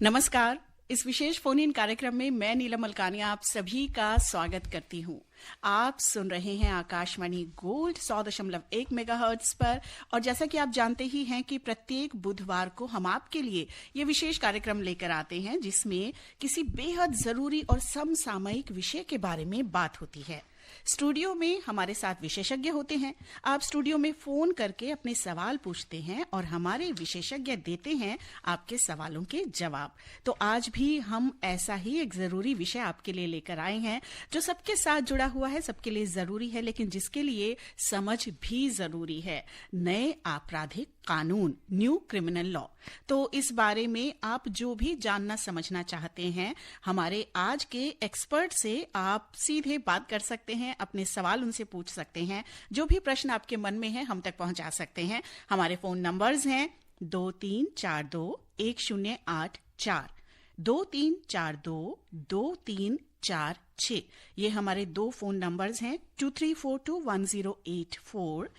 नमस्कार। इस विशेष phone in कार्यक्रम में मैं नीलम मलकानिया आप सभी का स्वागत करती हूँ। आप सुन रहे हैं आकाशवाणी गोल्ड 100.1 मेगाहर्ट्ज पर और जैसा कि आप जानते ही हैं कि प्रत्येक बुधवार को हम आपके लिए ये विशेष कार्यक्रम लेकर आते हैं जिसमें किसी बेहद जरूरी और समसामयिक विषय के बारे में बात होती है। स्टूडियो में हमारे साथ विशेषज्ञ होते हैं। आप स्टूडियो में फोन करके अपने सवाल पूछते हैं और हमारे विशेषज्ञ देते हैं आपके सवालों के जवाब। तो आज भी हम ऐसा ही एक जरूरी विषय आपके लिए लेकर आए हैं जो सबके साथ जुड़ा हुआ है, सबके लिए जरूरी है, लेकिन जिसके लिए समझ भी जरूरी है। नए आपराधिक कानून, न्यू क्रिमिनल लॉ। तो इस बारे में आप जो भी जानना समझना चाहते हैं, हमारे आज के एक्सपर्ट से आप सीधे बात कर सकते हैं, अपने सवाल उनसे पूछ सकते हैं। जो भी प्रश्न आपके मन में है हम तक पहुंचा सकते हैं। हमारे फोन नंबर्स हैं 23421084, 23422346। ये हमारे दो फोन नंबर्स हैं 23421084,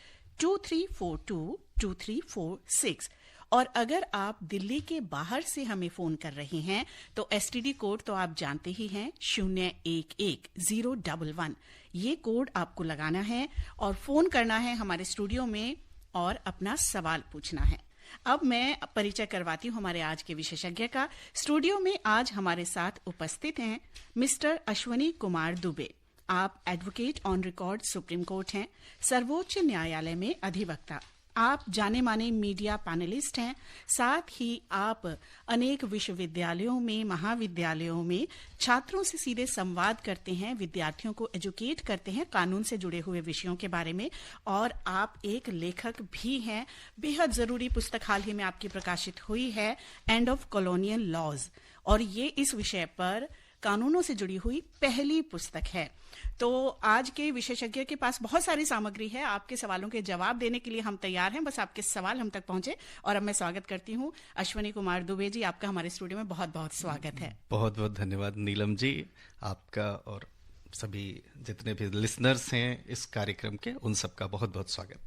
23422346। और अगर आप दिल्ली के बाहर से हमें फोन कर रहे हैं तो एसटीडी कोड तो आप जानते ही हैं 011011। ये कोड आपको लगाना है और फोन करना है हमारे स्टूडियो में और अपना सवाल पूछना है। अब मैं परिचय करवाती हूँ हमारे आज के विशेषज्ञ का। स्टूडियो में आज हमारे साथ उपस्थित हैं मिस्टर अश्वनी कुमार दुबे। आप advocate on record supreme court हैं, सर्वोच्च न्यायालय में अधिवक्ता। आप जाने माने मीडिया पैनलिस्ट हैं। साथ ही आप अनेक विश्वविद्यालयों में, महाविद्यालयों में छात्रों से सीधे संवाद करते हैं, विद्यार्थियों को एजुकेट करते हैं कानून से जुड़े हुए विषयों के बारे में। और आप एक लेखक भी हैं। बेहद जरूरी पुस्तक हाल ही में आपकी प्रकाशित हुई है, एंड ऑफ कॉलोनियल लॉज, और ये इस विषय पर कानूनों से जुड़ी हुई पहली पुस्तक है। तो आज के विशेषज्ञ के पास बहुत सारी सामग्री है। आपके सवालों के जवाब देने के लिए हम तैयार हैं, बस आपके सवाल हम तक पहुंचे। और अब मैं स्वागत करती हूं अश्वनी कुमार दुबे जी, आपका हमारे स्टूडियो में बहुत बहुत स्वागत है। बहुत बहुत धन्यवाद नीलम जी, आपका और सभी जितने भी लिसनर्स हैं इस कार्यक्रम के, उन सबका बहुत बहुत स्वागत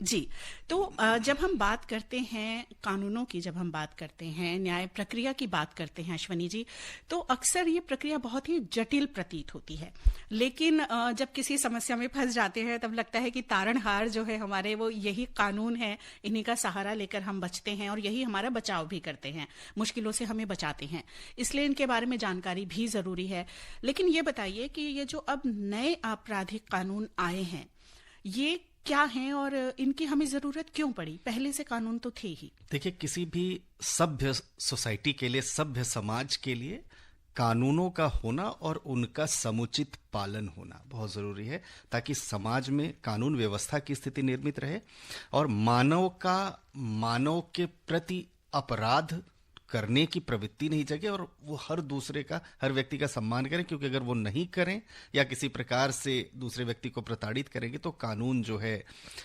जी। तो जब हम बात करते हैं कानूनों की, जब हम बात करते हैं न्याय प्रक्रिया की बात करते हैं अश्वनी जी, तो अक्सर ये प्रक्रिया बहुत ही जटिल प्रतीत होती है। लेकिन जब किसी समस्या में फंस जाते हैं तब लगता है कि तारणहार जो है हमारे, वो यही कानून है। इन्हीं का सहारा लेकर हम बचते हैं और यही हमारा बचाव भी करते हैं, मुश्किलों से हमें बचाते हैं। इसलिए इनके बारे में जानकारी भी जरूरी है। लेकिन ये बताइए कि ये जो अब नए आपराधिक कानून आए हैं, ये क्या हैं और इनकी हमें जरूरत क्यों पड़ी? पहले से कानून तो थे ही। देखिए, किसी भी सभ्य सोसाइटी के लिए, सभ्य समाज के लिए कानूनों का होना और उनका समुचित पालन होना बहुत जरूरी है, ताकि समाज में कानून व्यवस्था की स्थिति निर्मित रहे और मानव के प्रति अपराध करने की प्रवृत्ति नहीं जगे और वो हर व्यक्ति का सम्मान करें। क्योंकि अगर वो नहीं करें या किसी प्रकार से दूसरे व्यक्ति को प्रताड़ित करेंगे तो कानून जो है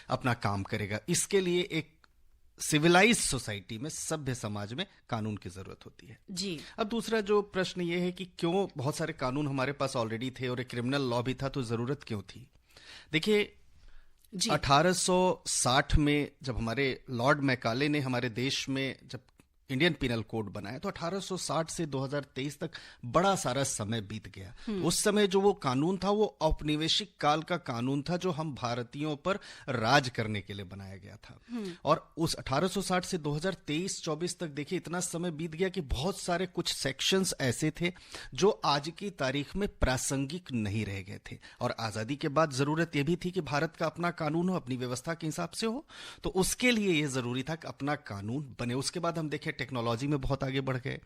अपना काम करेगा। इसके लिए एक सिविलाइज सोसाइटी में, सभ्य समाज में कानून की जरूरत होती है जी। अब दूसरा जो प्रश्न ये है कि क्यों बहुत सारे कानून हमारे पास ऑलरेडी थे और एक क्रिमिनल लॉ भी था, तो जरूरत क्यों थी? देखिए, 1860 में जब हमारे लॉर्ड मैकाले ने हमारे देश में जब इंडियन पिनल कोड बनाया तो 1860 से 2023 तक बड़ा सारा समय बीत गया। उस समय जो वो कानून था वो औपनिवेशिक काल का कानून था, जो हम भारतीयों पर राज करने के लिए बनाया गया था। और उस 1860 से 2023-24 तक देखिए, इतना समय बीत गया कि बहुत सारे कुछ सेक्शंस ऐसे थे जो आज की तारीख में प्रासंगिक नहीं रह गए थे। और आजादी के बाद जरूरत यह भी थी कि भारत का अपना कानून हो, अपनी व्यवस्था के हिसाब से हो। तो उसके लिए यह जरूरी था कि अपना कानून बने। उसके बाद हम देखें टेक्नोलॉजी में बहुत आगे बढ़ गए,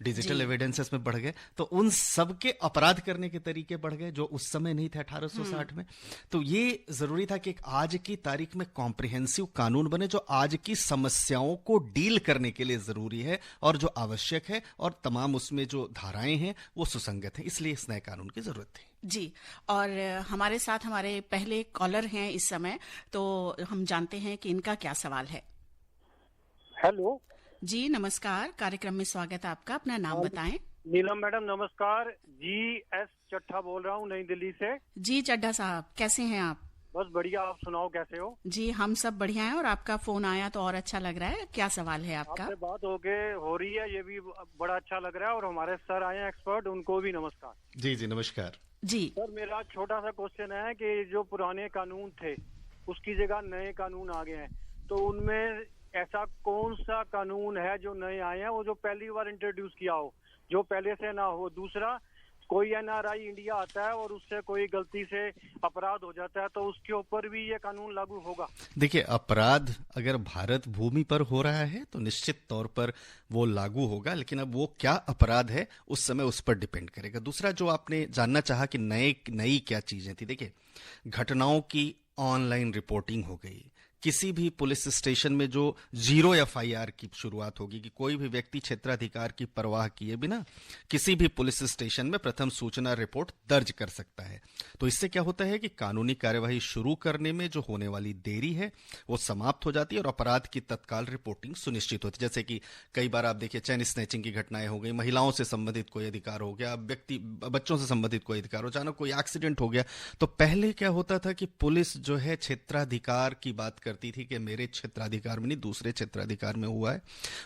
डिजिटल एविडेंसेस में बढ़ गए, तो उन सब के अपराध करने के तरीके बढ़ गए जो उस समय नहीं थे 1860 में। तो ये जरूरी था कि आज की तारीख में कॉम्प्रिहेंसिव कानून बने जो आज की समस्याओं को डील करने के लिए जरूरी है और जो आवश्यक है, और तमाम उसमें जो धाराएं हैं वो सुसंगत हैं। इसलिए इस नए कानून की जरूरत थी जी। और हमारे साथ हमारे पहले कॉलर हैं इस समय, तो हम जानते हैं कि इनका क्या सवाल है। हेलो जी, नमस्कार। कार्यक्रम में स्वागत है आपका। अपना नाम बताएं। नीलम मैडम नमस्कार। जी एस चट्टा बोल रहा हूँ नई दिल्ली से। जी चड्ढा साहब, कैसे हैं आप? बस बढ़िया। आप सुनाओ कैसे हो? जी, हम सब बढ़िया हैं और आपका फोन आया तो और अच्छा लग रहा है। क्या सवाल है आपका? आपसे बात हो रही है, ये भी बड़ा अच्छा लग रहा है। और हमारे सर आए हैं एक्सपर्ट, उनको भी नमस्कार। जी जी नमस्कार। जी। सर मेरा छोटा सा क्वेश्चन है कि जो पुराने कानून थे उसकी जगह नए कानून आ गए हैं, तो उनमें ऐसा कौन सा कानून है जो नए आए हैं, वो जो पहली बार इंट्रोड्यूस किया हो, जो पहले से ना हो? दूसरा, कोई एनआरआई इंडिया आता है और उससे कोई गलती से अपराध हो जाता है, तो उसके ऊपर भी ये कानून लागू होगा? देखिए, अपराध अगर भारत भूमि पर हो रहा है तो निश्चित तौर पर वो लागू होगा, लेकिन अब वो क्या अपराध है उस समय उस पर डिपेंड करेगा। दूसरा, जो आपने जानना चाहा कि नई क्या चीजें थी, देखिए, घटनाओं की ऑनलाइन रिपोर्टिंग हो गई। किसी भी पुलिस स्टेशन में जो 0 एफआईआर की शुरुआत होगी कि कोई भी व्यक्ति क्षेत्राधिकार की परवाह किए बिना किसी भी पुलिस स्टेशन में प्रथम सूचना रिपोर्ट दर्ज कर सकता है। तो इससे क्या होता है कि कानूनी कार्यवाही शुरू करने में जो होने वाली देरी है वो समाप्त हो जाती है और अपराध की तत्काल रिपोर्टिंग सुनिश्चित होती है। जैसे कि कई बार आप देखिए, चेन स्नैचिंग की घटनाएं हो गई, महिलाओं से संबंधित कोई अधिकार हो गया, बच्चों से संबंधित कोई अधिकार हो, अचानक कोई एक्सीडेंट हो गया, तो पहले क्या होता था कि पुलिस जो है क्षेत्राधिकार की बात करती थी कि मेरे क्षेत्राधिकार में नहीं, दूसरे क्षेत्राधिकार में हुआ है।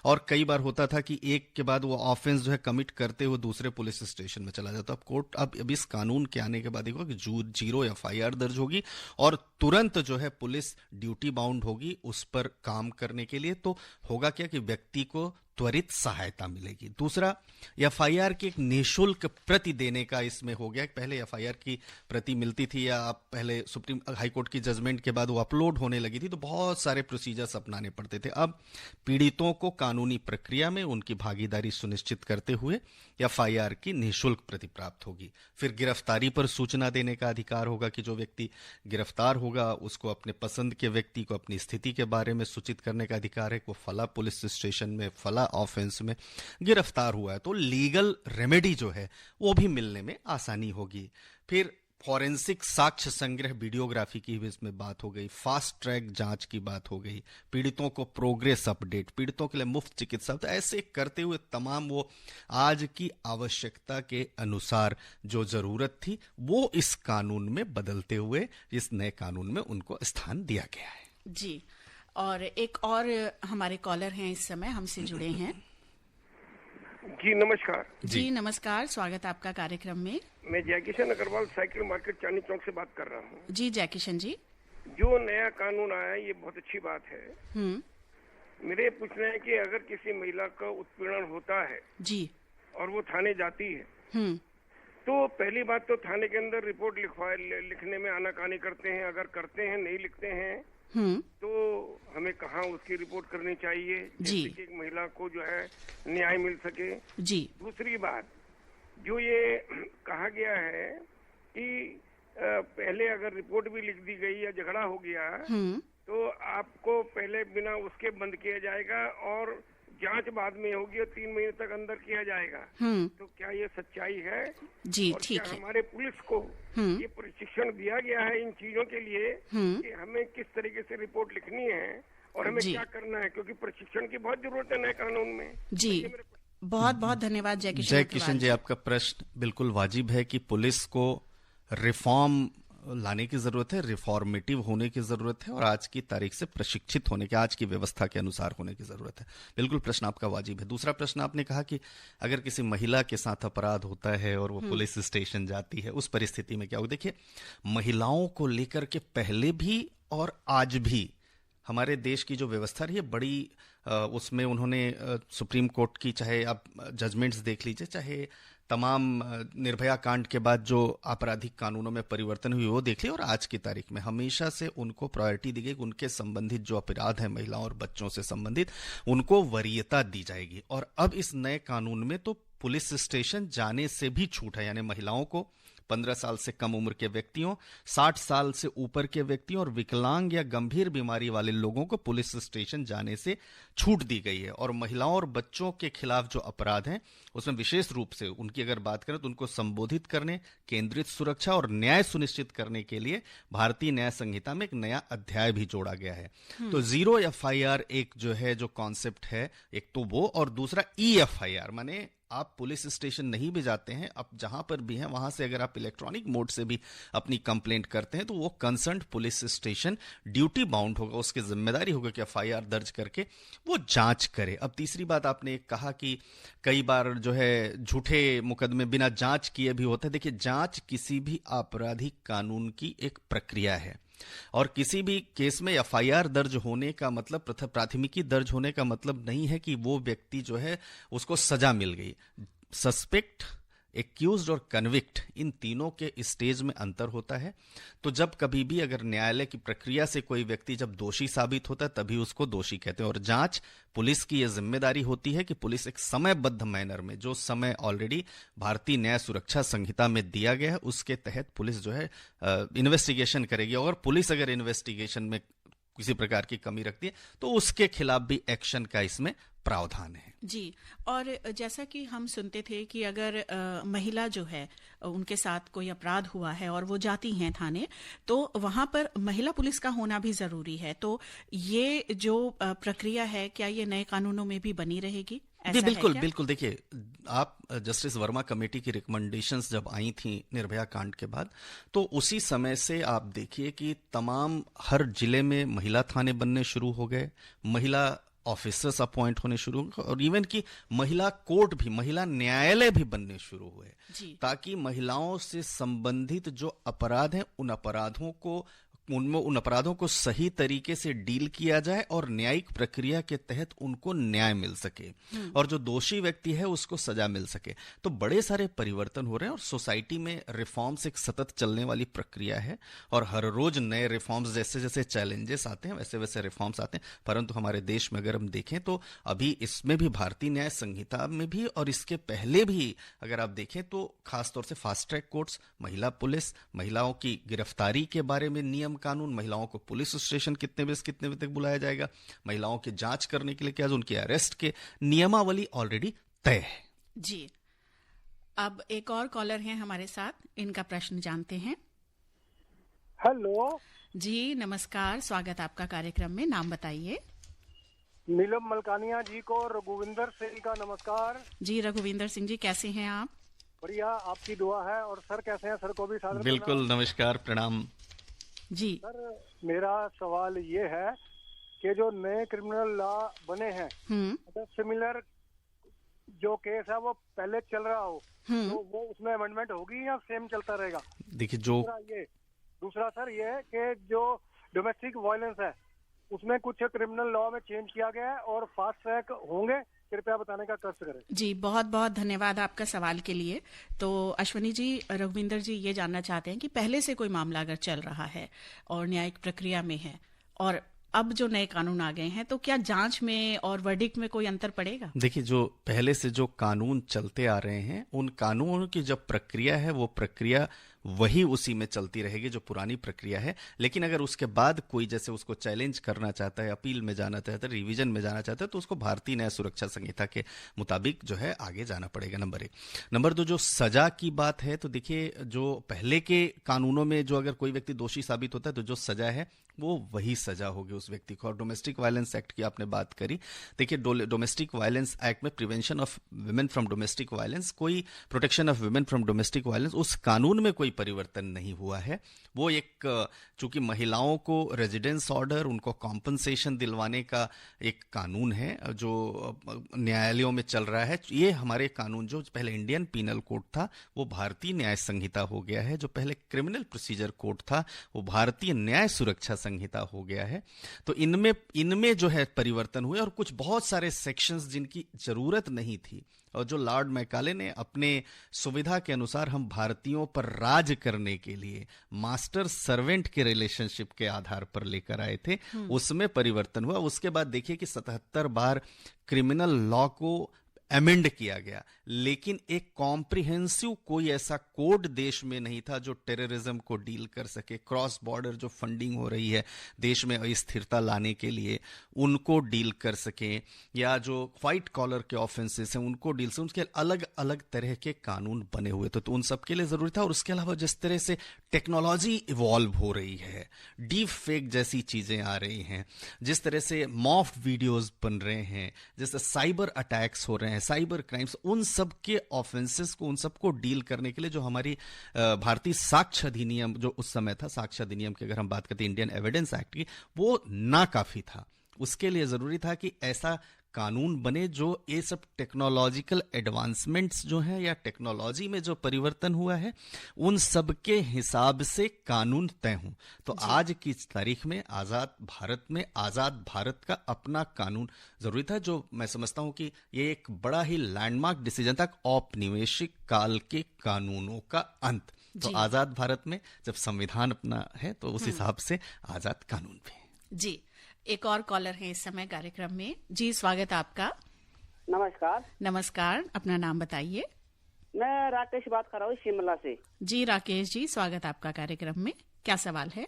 और कई बार होता था कि एक के बाद वो ऑफेंस जो है कमिट करते हुए दूसरे पुलिस स्टेशन में चला जाता। अब कोर्ट अब इस कानून के आने के बाद देखो कि 0 एफआईआर दर्ज होगी और तुरंत जो है पुलिस ड्यूटी बाउंड होगी उस पर काम करने के लिए। तो होगा क्या कि व्यक्ति को त्वरित सहायता मिलेगी। दूसरा, एफआईआर की एक निःशुल्क प्रति देने का इसमें हो गया। पहले एफआईआर की प्रति मिलती थी, या आप पहले सुप्रीम हाईकोर्ट की जजमेंट के बाद वो अपलोड होने लगी थी, तो बहुत सारे प्रोसीजर्स अपनाने पड़ते थे। अब पीड़ितों को कानूनी प्रक्रिया में उनकी भागीदारी सुनिश्चित करते हुए एफआईआर की निःशुल्क प्रति प्राप्त होगी। फिर गिरफ्तारी पर सूचना देने का अधिकार होगा कि जो व्यक्ति गिरफ्तार होगा उसको अपने पसंद के व्यक्ति को अपनी स्थिति के बारे में सूचित करने का अधिकार है। वो फला पुलिस स्टेशन में फला ऑफेंस में गिरफ्तार हुआ है, तो लीगल रेमेडी जो है वो भी मिलने में आसानी होगी। फिर फॉरेंसिक साक्ष्य संग्रह वीडियोग्राफी की भी इसमें बात हो गई, फास्ट ट्रैक जांच की बात हो गई, पीड़ितों को प्रोग्रेस अपडेट, पीड़ितों के लिए मुफ्त चिकित्सा, तो ऐसे करते हुए तमाम वो आज की आवश्यकता के अनुसार जो जरूरत थी वो इस कानून में बदलते हुए इस नए कानून में उनको स्थान दिया गया है। जी, और एक और हमारे कॉलर हैं इस समय हमसे जुड़े हैं। जी नमस्कार। जी नमस्कार, स्वागत आपका कार्यक्रम में। मैं जयकिशन अग्रवाल साइकिल मार्केट चांदनी चौक से बात कर रहा हूँ। जी जयकिशन जी। जो नया कानून आया है ये बहुत अच्छी बात है। मेरे पूछना है कि अगर किसी महिला का उत्पीड़न होता है जी और वो थाने जाती है तो पहली बात तो थाने के अंदर रिपोर्ट लिखने में आनाकानी करते हैं, अगर करते हैं नहीं लिखते हैं तो हमें कहाँ उसकी रिपोर्ट करनी चाहिए जिससे कि एक महिला को जो है न्याय मिल सके। जी। दूसरी बात, जो ये कहा गया है कि पहले अगर रिपोर्ट भी लिख दी गई या झगड़ा हो गया तो आपको पहले बिना उसके बंद किया जाएगा और जांच बाद में होगी और 3 महीने तक अंदर किया जाएगा। तो क्या ये सच्चाई है? जी ठीक है। हमारे पुलिस को ये प्रशिक्षण दिया गया है इन चीजों के लिए कि हमें किस तरीके से रिपोर्ट लिखनी है और हमें क्या करना है, क्योंकि प्रशिक्षण की बहुत जरूरत है नए कानून में। जी, बहुत बहुत धन्यवाद जयकिशन। जयकिशन जी, आपका प्रश्न बिल्कुल वाजिब है कि पुलिस को रिफॉर्म लाने की जरूरत है, रिफॉर्मेटिव होने की जरूरत है और आज की तारीख से प्रशिक्षित होने के, आज की व्यवस्था के अनुसार होने की जरूरत है। बिल्कुल प्रश्न आपका वाजिब है। दूसरा प्रश्न आपने कहा कि अगर किसी महिला के साथ अपराध होता है और वो पुलिस स्टेशन जाती है, उस परिस्थिति में क्या होगा? देखिए, महिलाओं को लेकर के पहले भी और आज भी हमारे देश की जो व्यवस्था रही है बड़ी उसमें उन्होंने सुप्रीम कोर्ट की चाहे आप जजमेंट्स देख लीजिए, चाहे तमाम निर्भया कांड के बाद जो आपराधिक कानूनों में परिवर्तन हुए वो देख लिया, और आज की तारीख में हमेशा से उनको प्रायोरिटी दी गई, उनके संबंधित जो अपराध है महिलाओं और बच्चों से संबंधित उनको वरीयता दी जाएगी। और अब इस नए कानून में तो पुलिस स्टेशन जाने से भी छूट है, यानी महिलाओं को 15 साल से कम उम्र के व्यक्तियों, 60 साल से ऊपर के व्यक्तियों और विकलांग या गंभीर बीमारी वाले लोगों को पुलिस स्टेशन जाने से छूट दी गई है। और महिलाओं और बच्चों के खिलाफ जो अपराध हैं उसमें विशेष रूप से उनकी अगर बात करें तो उनको संबोधित करने, केंद्रित सुरक्षा और न्याय सुनिश्चित करने के लिए भारतीय न्याय संहिता में एक नया अध्याय भी जोड़ा गया है। तो 0 एफआईआर एक जो है जो कॉन्सेप्ट है, एक तो वो, और दूसरा EFIR माने आप पुलिस स्टेशन नहीं भी जाते हैं, अब जहां पर भी हैं वहां से अगर आप इलेक्ट्रॉनिक मोड से भी अपनी कंप्लेंट करते हैं तो वो concern police station duty bound होगा, उसकी जिम्मेदारी होगा कि एफआईआर दर्ज करके वो जांच करे। अब तीसरी बात आपने कहा कि कई बार जो है झूठे मुकदमे बिना जांच किए भी होते हैं। देखिए, जांच किसी भी आपराधिक कानून की एक प्रक्रिया है और किसी भी केस में एफआईआर दर्ज होने का मतलब, प्राथमिकी दर्ज होने का मतलब नहीं है कि वो व्यक्ति जो है उसको सजा मिल गई। सस्पेक्ट, एक्यूज्ड और कन्विक्ट, इन तीनों के स्टेज में अंतर होता है। तो जब कभी भी अगर न्यायालय की प्रक्रिया से कोई व्यक्ति जब दोषी साबित होता है तभी उसको दोषी कहते हैं। और जांच पुलिस की यह जिम्मेदारी होती है कि पुलिस एक समयबद्ध मैनर में, जो समय ऑलरेडी भारतीय न्याय सुरक्षा संहिता में दिया गया है, उसके तहत पुलिस जो है इन्वेस्टिगेशन करेगी। और पुलिस अगर इन्वेस्टिगेशन में किसी प्रकार की कमी रखती है तो उसके खिलाफ भी एक्शन का इसमें प्रावधान है। जी, और जैसा कि हम सुनते थे कि अगर महिला जो है उनके साथ कोई अपराध हुआ है और वो जाती हैं थाने, तो वहां पर महिला पुलिस का होना भी जरूरी है। तो ये जो प्रक्रिया है, क्या ये नए कानूनों में भी बनी रहेगी? जी बिल्कुल बिल्कुल। देखिए, आप जस्टिस वर्मा कमेटी की रिकमेंडेशंस जब आई थी निर्भया कांड के बाद, तो उसी समय से आप देखिए कि तमाम हर जिले में महिला थाने बनने शुरू हो गए, महिला ऑफिसर्स अपॉइंट होने शुरू हुए और इवन की महिला कोर्ट भी, महिला न्यायालय भी बनने शुरू हुए, ताकि महिलाओं से संबंधित जो अपराध हैं उन अपराधों को सही तरीके से डील किया जाए और न्यायिक प्रक्रिया के तहत उनको न्याय मिल सके और जो दोषी व्यक्ति है उसको सजा मिल सके। तो बड़े सारे परिवर्तन हो रहे हैं और सोसाइटी में रिफॉर्म्स एक सतत चलने वाली प्रक्रिया है और हर रोज नए रिफॉर्म्स, जैसे जैसे चैलेंजेस आते हैं वैसे वैसे रिफॉर्म्स आते हैं। परंतु हमारे देश में अगर हम देखें तो अभी इसमें भी भारतीय न्याय संहिता में भी और इसके पहले भी अगर आप देखें तो खासतौर से फास्ट ट्रैक कोर्ट्स, महिला पुलिस, महिलाओं की गिरफ्तारी के बारे में नियम कानून, महिलाओं को पुलिस स्टेशन कितने बजे से कितने बजे तक बुलाया जाएगा, महिलाओं की जांच करने के लिए क्या, उनकी अरेस्ट के नियमावली ऑलरेडी तय है। जी, अब एक और कॉलर हैं हमारे साथ, इनका प्रश्न जानते हैं। हेलो जी, नमस्कार, स्वागत आपका कार्यक्रम में। नाम बताइए। नीलम मलकानिया जी को रघुविंदर सिंह का नमस्कार। जी रघुविंदर सिंह जी, कैसे हैं आप? बढ़िया, आपकी दुआ है। और सर कैसे हैं? सर को भी सादर बिल्कुल नमस्कार, प्रणाम जी। सर, मेरा सवाल ये है कि जो नए क्रिमिनल लॉ बने हैं, अगर सिमिलर जो केस है वो पहले चल रहा हो तो वो उसमें अमेंडमेंट होगी या सेम चलता रहेगा? देखिए, जो दूसरा सर ये है कि जो डोमेस्टिक वायलेंस है उसमें कुछ क्रिमिनल लॉ में चेंज किया गया है और फास्ट ट्रैक होंगे, कृपया बताने का कष्ट करें। जी, बहुत बहुत धन्यवाद आपका सवाल के लिए। तो अश्वनी जी, रघुविंदर जी ये जानना चाहते हैं कि पहले से कोई मामला अगर चल रहा है और न्यायिक प्रक्रिया में है और अब जो नए कानून आ गए हैं, तो क्या जांच में और वर्डिक्ट में कोई अंतर पड़ेगा? देखिए, जो पहले से जो कानून चलते आ रहे हैं उन कानूनों की जब प्रक्रिया है वो प्रक्रिया वही उसी में चलती रहेगी जो पुरानी प्रक्रिया है। लेकिन अगर उसके बाद कोई जैसे उसको चैलेंज करना चाहता है, अपील में जाना चाहता है, रिवीजन में जाना चाहता है, तो उसको भारतीय न्याय सुरक्षा संहिता के मुताबिक जो है आगे जाना पड़ेगा। नंबर 1। नंबर 2, जो सजा की बात है, तो देखिए जो पहले के कानूनों में जो अगर कोई व्यक्ति दोषी साबित होता है तो जो सजा है वो वही सजा होगी उस व्यक्ति को। और डोमेस्टिक वायलेंस एक्ट की आपने बात करी, देखिए डोमेस्टिक वायलेंस एक्ट में prevention of women from domestic violence, कोई protection of women from domestic violence, उस कानून में कोई परिवर्तन नहीं हुआ है। वो एक, चूंकि महिलाओं को रेजिडेंस ऑर्डर, उनको कॉम्पनसेशन दिलवाने का एक कानून है जो न्यायालयों में चल रहा है। ये हमारे कानून जो पहले इंडियन पीनल कोड था वो भारतीय न्याय संहिता हो गया है, जो पहले क्रिमिनल प्रोसीजर कोड था वो भारतीय न्याय सुरक्षा संहिता हो गया है। तो इनमें जो है परिवर्तन हुए और कुछ बहुत सारे सेक्शंस जिनकी जरूरत नहीं थी और जो लॉर्ड मैकाले ने अपने सुविधा के अनुसार हम भारतीयों पर राज करने के लिए मास्टर सर्वेंट के रिलेशनशिप के आधार पर लेकर आए थे, उसमें परिवर्तन हुआ। उसके बाद देखिए कि 77 बार क्रिमिनल लॉ को अमेंड किया गया, लेकिन एक कॉम्प्रिहेंसिव कोई ऐसा कोड देश में नहीं था जो टेररिज्म को डील कर सके। क्रॉस बॉर्डर जो फंडिंग हो रही है देश में अस्थिरता लाने के लिए, उनको डील कर सकें, या जो व्हाइट कॉलर के ऑफेंसेस हैं उनको डील से, उनके अलग अलग तरह के कानून बने हुए थे। तो उन सब के लिए जरूरी था। और उसके अलावा जिस तरह से टेक्नोलॉजी इवॉल्व हो रही है, डीप फेक जैसी चीजें आ रही हैं, जिस तरह से मॉफ वीडियोस बन रहे हैं, जैसे साइबर अटैक्स हो रहे हैं, साइबर क्राइम्स, उन सब के ऑफेंसेस को, उन सबको डील करने के लिए जो हमारी भारतीय साक्ष्य अधिनियम, जो उस समय था, साक्ष्य अधिनियम की अगर हम बात करते हैं, इंडियन एविडेंस एक्ट की, वो नाकाफी था। उसके लिए जरूरी था कि ऐसा कानून बने जो ये सब टेक्नोलॉजिकल एडवांसमेंट्स जो हैं, या टेक्नोलॉजी में जो परिवर्तन हुआ है, उन सब के हिसाब से कानून तय हों। तो आज की तारीख में आजाद भारत में आजाद भारत का अपना कानून जरूरी था, जो मैं समझता हूं कि ये एक बड़ा ही लैंडमार्क डिसीजन था, औपनिवेशिक काल के कानूनों का अंत। तो आजाद भारत में जब संविधान अपना है तो उस हिसाब से आजाद कानून भी। जी, एक और कॉलर है इस समय कार्यक्रम में। जी, स्वागत आपका। नमस्कार। नमस्कार, अपना नाम बताइए। मैं राकेश बात कर रहा हूँ शिमला से। जी राकेश जी, स्वागत आपका कार्यक्रम में। क्या सवाल है?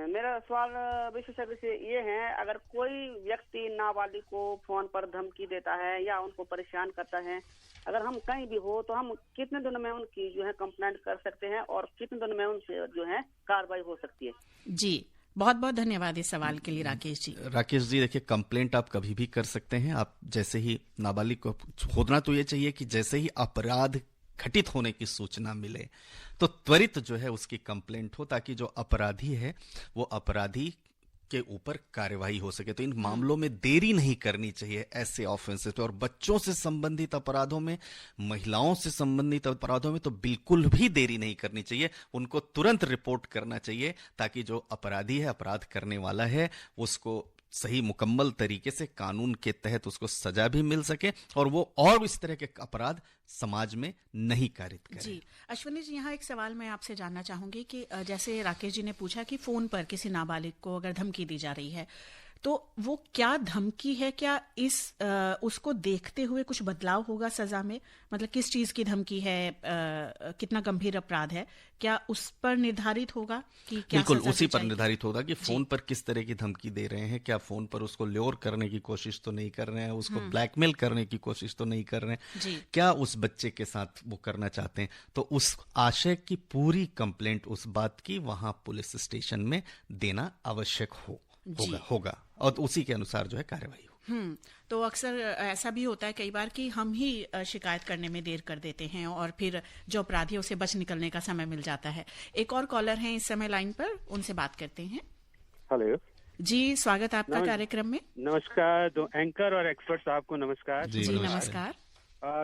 मेरा सवाल विशेषज्ञ से ये है, अगर कोई व्यक्ति नाबालिग को फोन पर धमकी देता है या उनको परेशान करता है, अगर हम कहीं भी हो तो हम कितने दिनों में उनकी जो है कंप्लेंट कर सकते हैं और कितने दिनों में उनसे जो है कार्रवाई हो सकती है? जी, बहुत बहुत धन्यवाद इस सवाल के लिए राकेश जी। राकेश जी, देखिए, कंप्लेंट आप कभी भी कर सकते हैं। आप जैसे ही नाबालिग को होना तो ये चाहिए कि जैसे ही अपराध घटित होने की सूचना मिले तो त्वरित जो है उसकी कंप्लेंट हो, ताकि जो अपराधी है वो अपराधी के ऊपर कार्यवाही हो सके। तो इन मामलों में देरी नहीं करनी चाहिए ऐसे ऑफेंसेस पे। और बच्चों से संबंधित अपराधों में, महिलाओं से संबंधित अपराधों में तो बिल्कुल भी देरी नहीं करनी चाहिए। उनको तुरंत रिपोर्ट करना चाहिए, ताकि जो अपराधी है, अपराध करने वाला है, उसको सही मुकम्मल तरीके से कानून के तहत उसको सजा भी मिल सके और वो और इस तरह के अपराध समाज में नहीं कारित करे। जी, अश्विनी जी, यहाँ एक सवाल मैं आपसे जानना चाहूंगी कि जैसे राकेश जी ने पूछा कि फोन पर किसी नाबालिग को अगर धमकी दी जा रही है, तो वो क्या धमकी है? क्या उसको देखते हुए कुछ बदलाव होगा सजा में? मतलब किस चीज की धमकी है, कितना गंभीर अपराध है, क्या उस पर निर्धारित होगा कि क्या? बिल्कुल उसी पर निर्धारित होगा कि फोन पर किस तरह की धमकी दे रहे हैं। क्या फोन पर उसको ल्योर करने की कोशिश तो नहीं कर रहे हैं, उसको ब्लैकमेल करने की कोशिश तो नहीं कर रहे हैं, क्या उस बच्चे के साथ वो करना चाहते हैं? तो उस आशय की पूरी कंप्लेंट उस बात की वहां पुलिस स्टेशन में देना आवश्यक होगा और उसी के अनुसार जो है कार्यवाही हो। तो अक्सर ऐसा भी होता है कई बार कि हम ही शिकायत करने में देर कर देते हैं और फिर जो अपराधी है उसे बच निकलने का समय मिल जाता है। एक और कॉलर हैं इस समय लाइन पर, उनसे बात करते हैं। हेलो जी, स्वागत आपका कार्यक्रम में। नमस्कार, दो एंकर और एक्सपर्ट साहब को नमस्कार। जी नमस्कार।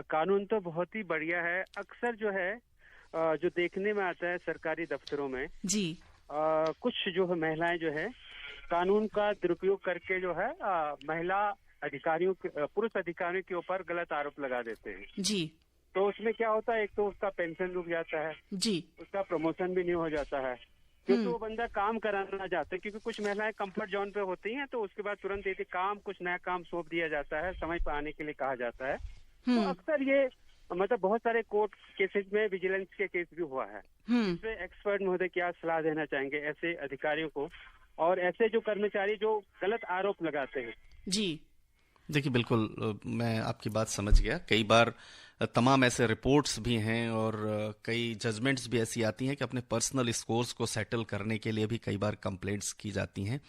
कानून तो बहुत ही बढ़िया है। अक्सर जो है जो देखने में आता है सरकारी दफ्तरों में जी, कुछ जो है महिलाएं जो है कानून का दुरुपयोग करके जो है महिला अधिकारियों, पुरुष अधिकारियों के ऊपर गलत आरोप लगा देते हैं। जी, तो उसमें क्या होता है, एक तो उसका पेंशन रुक जाता है, जी, उसका प्रमोशन भी नहीं हो जाता है, क्योंकि वो बंदा काम कराना चाहता है। क्योंकि कुछ महिलाएं कंफर्ट जोन पे होती हैं, तो उसके बाद तुरंत यदि काम, कुछ नया काम सौंप दिया जाता है, समय पर आने के लिए कहा जाता है। तो अक्सर ये मतलब बहुत सारे कोर्ट केसेस में विजिलेंस के केस भी हुआ है। इसमें एक्सपर्ट महोदय क्या सलाह देना चाहेंगे ऐसे अधिकारियों को और ऐसे जो कर्मचारी जो गलत आरोप लगाते हैं? जी, देखिए, बिल्कुल मैं आपकी बात समझ गया। कई बार तमाम ऐसे रिपोर्ट्स भी हैं और कई जजमेंट्स भी ऐसी आती हैं कि अपने पर्सनल स्कोर्स को सेटल करने के लिए भी कई बार कंप्लेंट्स की जाती हैं।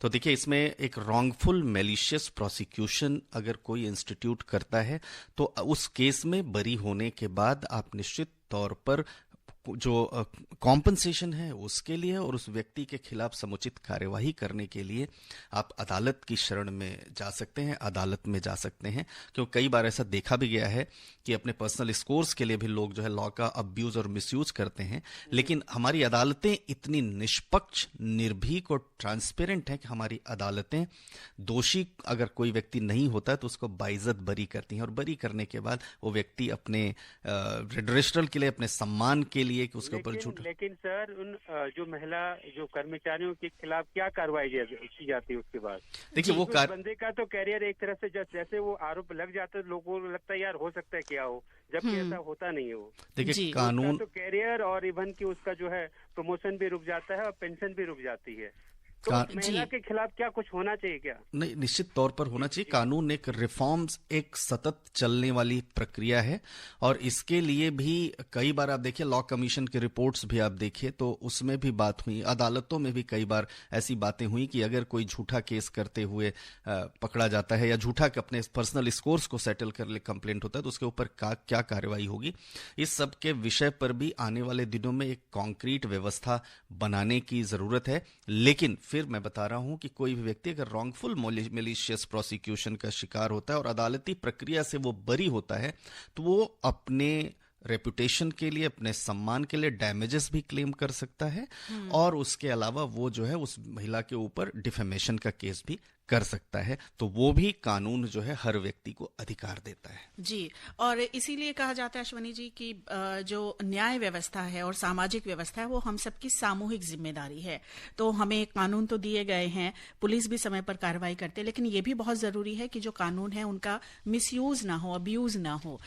तो देखिए, इसमें एक रॉन्गफुल मैलिशियस प्रोसिक्यूशन अगर कोई इंस्टीट्यूट करता है तो उस केस में बरी होने के बाद आप निश्चित तौर पर जो कॉम्पनसेशन है उसके लिए और उस व्यक्ति के खिलाफ समुचित कार्यवाही करने के लिए आप अदालत की शरण में जा सकते हैं, अदालत में जा सकते हैं। क्योंकि कई बार ऐसा देखा भी गया है कि अपने पर्सनल स्कोर्स के लिए भी लोग जो है लॉ का अब्यूज और मिसयूज करते हैं। लेकिन हमारी अदालतें इतनी निष्पक्ष, निर्भीक और ट्रांसपेरेंट हैं कि हमारी अदालतें दोषी अगर कोई व्यक्ति नहीं होता है तो उसको बाइज्जत बरी करती हैं और बरी करने के बाद वो व्यक्ति अपने रिड्रेशल के लिए, अपने सम्मान के लिए कि उसके ऊपर झूठ। लेकिन सर, उन जो महिला जो कर्मचारियों के खिलाफ क्या कार्रवाई की जाती है उसके बाद? देखिए, वो बंदे का तो कैरियर एक तरह से जैसे वो आरोप लग जाता है, लोगों को लगता है यार हो सकता है क्या हो, जबकि ऐसा होता नहीं है। वो देखिए, कानून तो कैरियर और इवन की उसका जो है प्रमोशन भी रुक जाता है और पेंशन भी रुक जाती है। तो महिला के खिलाफ क्या कुछ होना चाहिए क्या? नहीं, निश्चित तौर पर होना चाहिए। कानून एक रिफॉर्म्स, एक सतत चलने वाली प्रक्रिया है और इसके लिए भी कई बार आप देखिए लॉ कमीशन की रिपोर्ट्स भी आप देखिए तो उसमें भी बात हुई, अदालतों में भी कई बार ऐसी बातें हुई कि अगर कोई झूठा केस करते हुए पकड़ा जाता है या झूठा अपने पर्सनल स्कोर्स को सेटल कर ले कंप्लेंट होता है तो उसके ऊपर क्या कार्रवाई होगी। इस सब के विषय पर भी आने वाले दिनों में एक कॉन्क्रीट व्यवस्था बनाने की जरूरत है। लेकिन फिर मैं बता रहा हूं कि कोई भी व्यक्ति अगर रॉन्गफुल मैलिशियस प्रोसिक्यूशन का शिकार होता है और अदालती प्रक्रिया से वो बरी होता है तो वो अपने रेपुटेशन के लिए, अपने सम्मान के लिए डैमेजेस भी क्लेम कर सकता है और उसके अलावा वो जो है उस महिला के ऊपर डिफेमेशन का केस भी कर सकता है। तो वो भी कानून जो है हर व्यक्ति को अधिकार देता है जी। और इसीलिए कहा जाता है अश्वनी जी कि जो न्याय व्यवस्था है और सामाजिक व्यवस्था है वो हम सबकी सामूहिक जिम्मेदारी है। तो हमें कानून तो दिए गए हैं, पुलिस भी समय पर कार्रवाई करते हैं, लेकिन ये भी बहुत जरूरी है कि जो कानून है उनका मिसयूज ना हो, अब्यूज ना हो।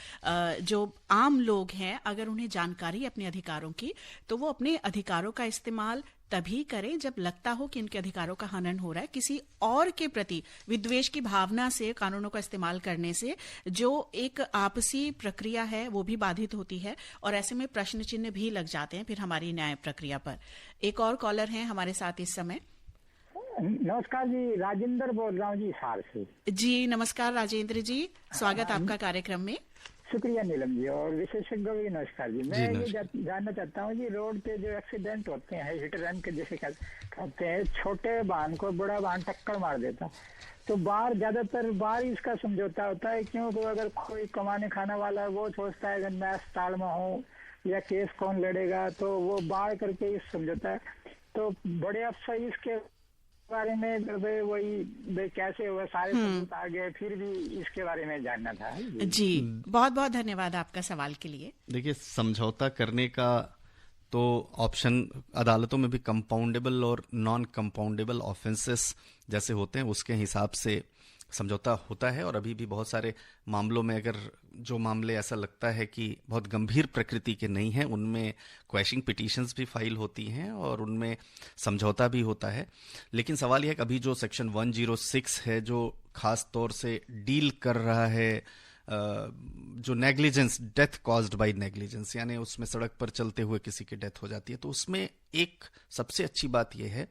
जो आम लोग हैं अगर उन्हें जानकारी अपने अधिकारों की तो वो अपने अधिकारों का इस्तेमाल तभी करें जब लगता हो कि उनके अधिकारों का हनन हो रहा है। किसी और के प्रति विद्वेष की भावना से कानूनों का इस्तेमाल करने से जो एक आपसी प्रक्रिया है वो भी बाधित होती है और ऐसे में प्रश्न चिन्ह भी लग जाते हैं फिर हमारी न्याय प्रक्रिया पर। एक और कॉलर हैं हमारे साथ इस समय। नमस्कार जी, राजेंद्र बोल रहा हूँ जी हिसार से। जी नमस्कार राजेंद्र जी, स्वागत आपका कार्यक्रम में। शुक्रिया नीलम जी और विशेषज्ञ भी नमस्कार जी। मैं ये जानना चाहता हूँ जी, रोड पे जो एक्सीडेंट होते हैं हिट रन के जैसे कहते हैं, छोटे वाहन को बड़ा वाहन टक्कर मार देता तो ज्यादातर बार इसका समझौता होता है, क्योंकि अगर कोई कमाने खाने वाला है वो सोचता है कि मैं अस्पताल में हूँ या केस कौन लड़ेगा, तो वो बाढ़ करके इस समझौता है। तो बड़े अफसर इसके बारे में वही कैसे हुआ सारे सबूत आ गए, फिर भी इसके बारे में जानना था जी। बहुत बहुत धन्यवाद आपका सवाल के लिए। देखिए, समझौता करने का तो ऑप्शन अदालतों में भी कंपाउंडेबल और नॉन कंपाउंडेबल ऑफेंसेस जैसे होते हैं उसके हिसाब से समझौता होता है। और अभी भी बहुत सारे मामलों में अगर जो मामले ऐसा लगता है कि बहुत गंभीर प्रकृति के नहीं हैं उनमें क्वैशिंग पिटीशंस भी फाइल होती हैं और उनमें समझौता भी होता है। लेकिन सवाल यह है कि अभी जो सेक्शन 106 है जो खास तौर से डील कर रहा है जो negligence, death caused by negligence, यानी उसमें सड़क पर चलते हुए किसी की डेथ हो जाती है, तो उसमें एक सबसे अच्छी बात यह है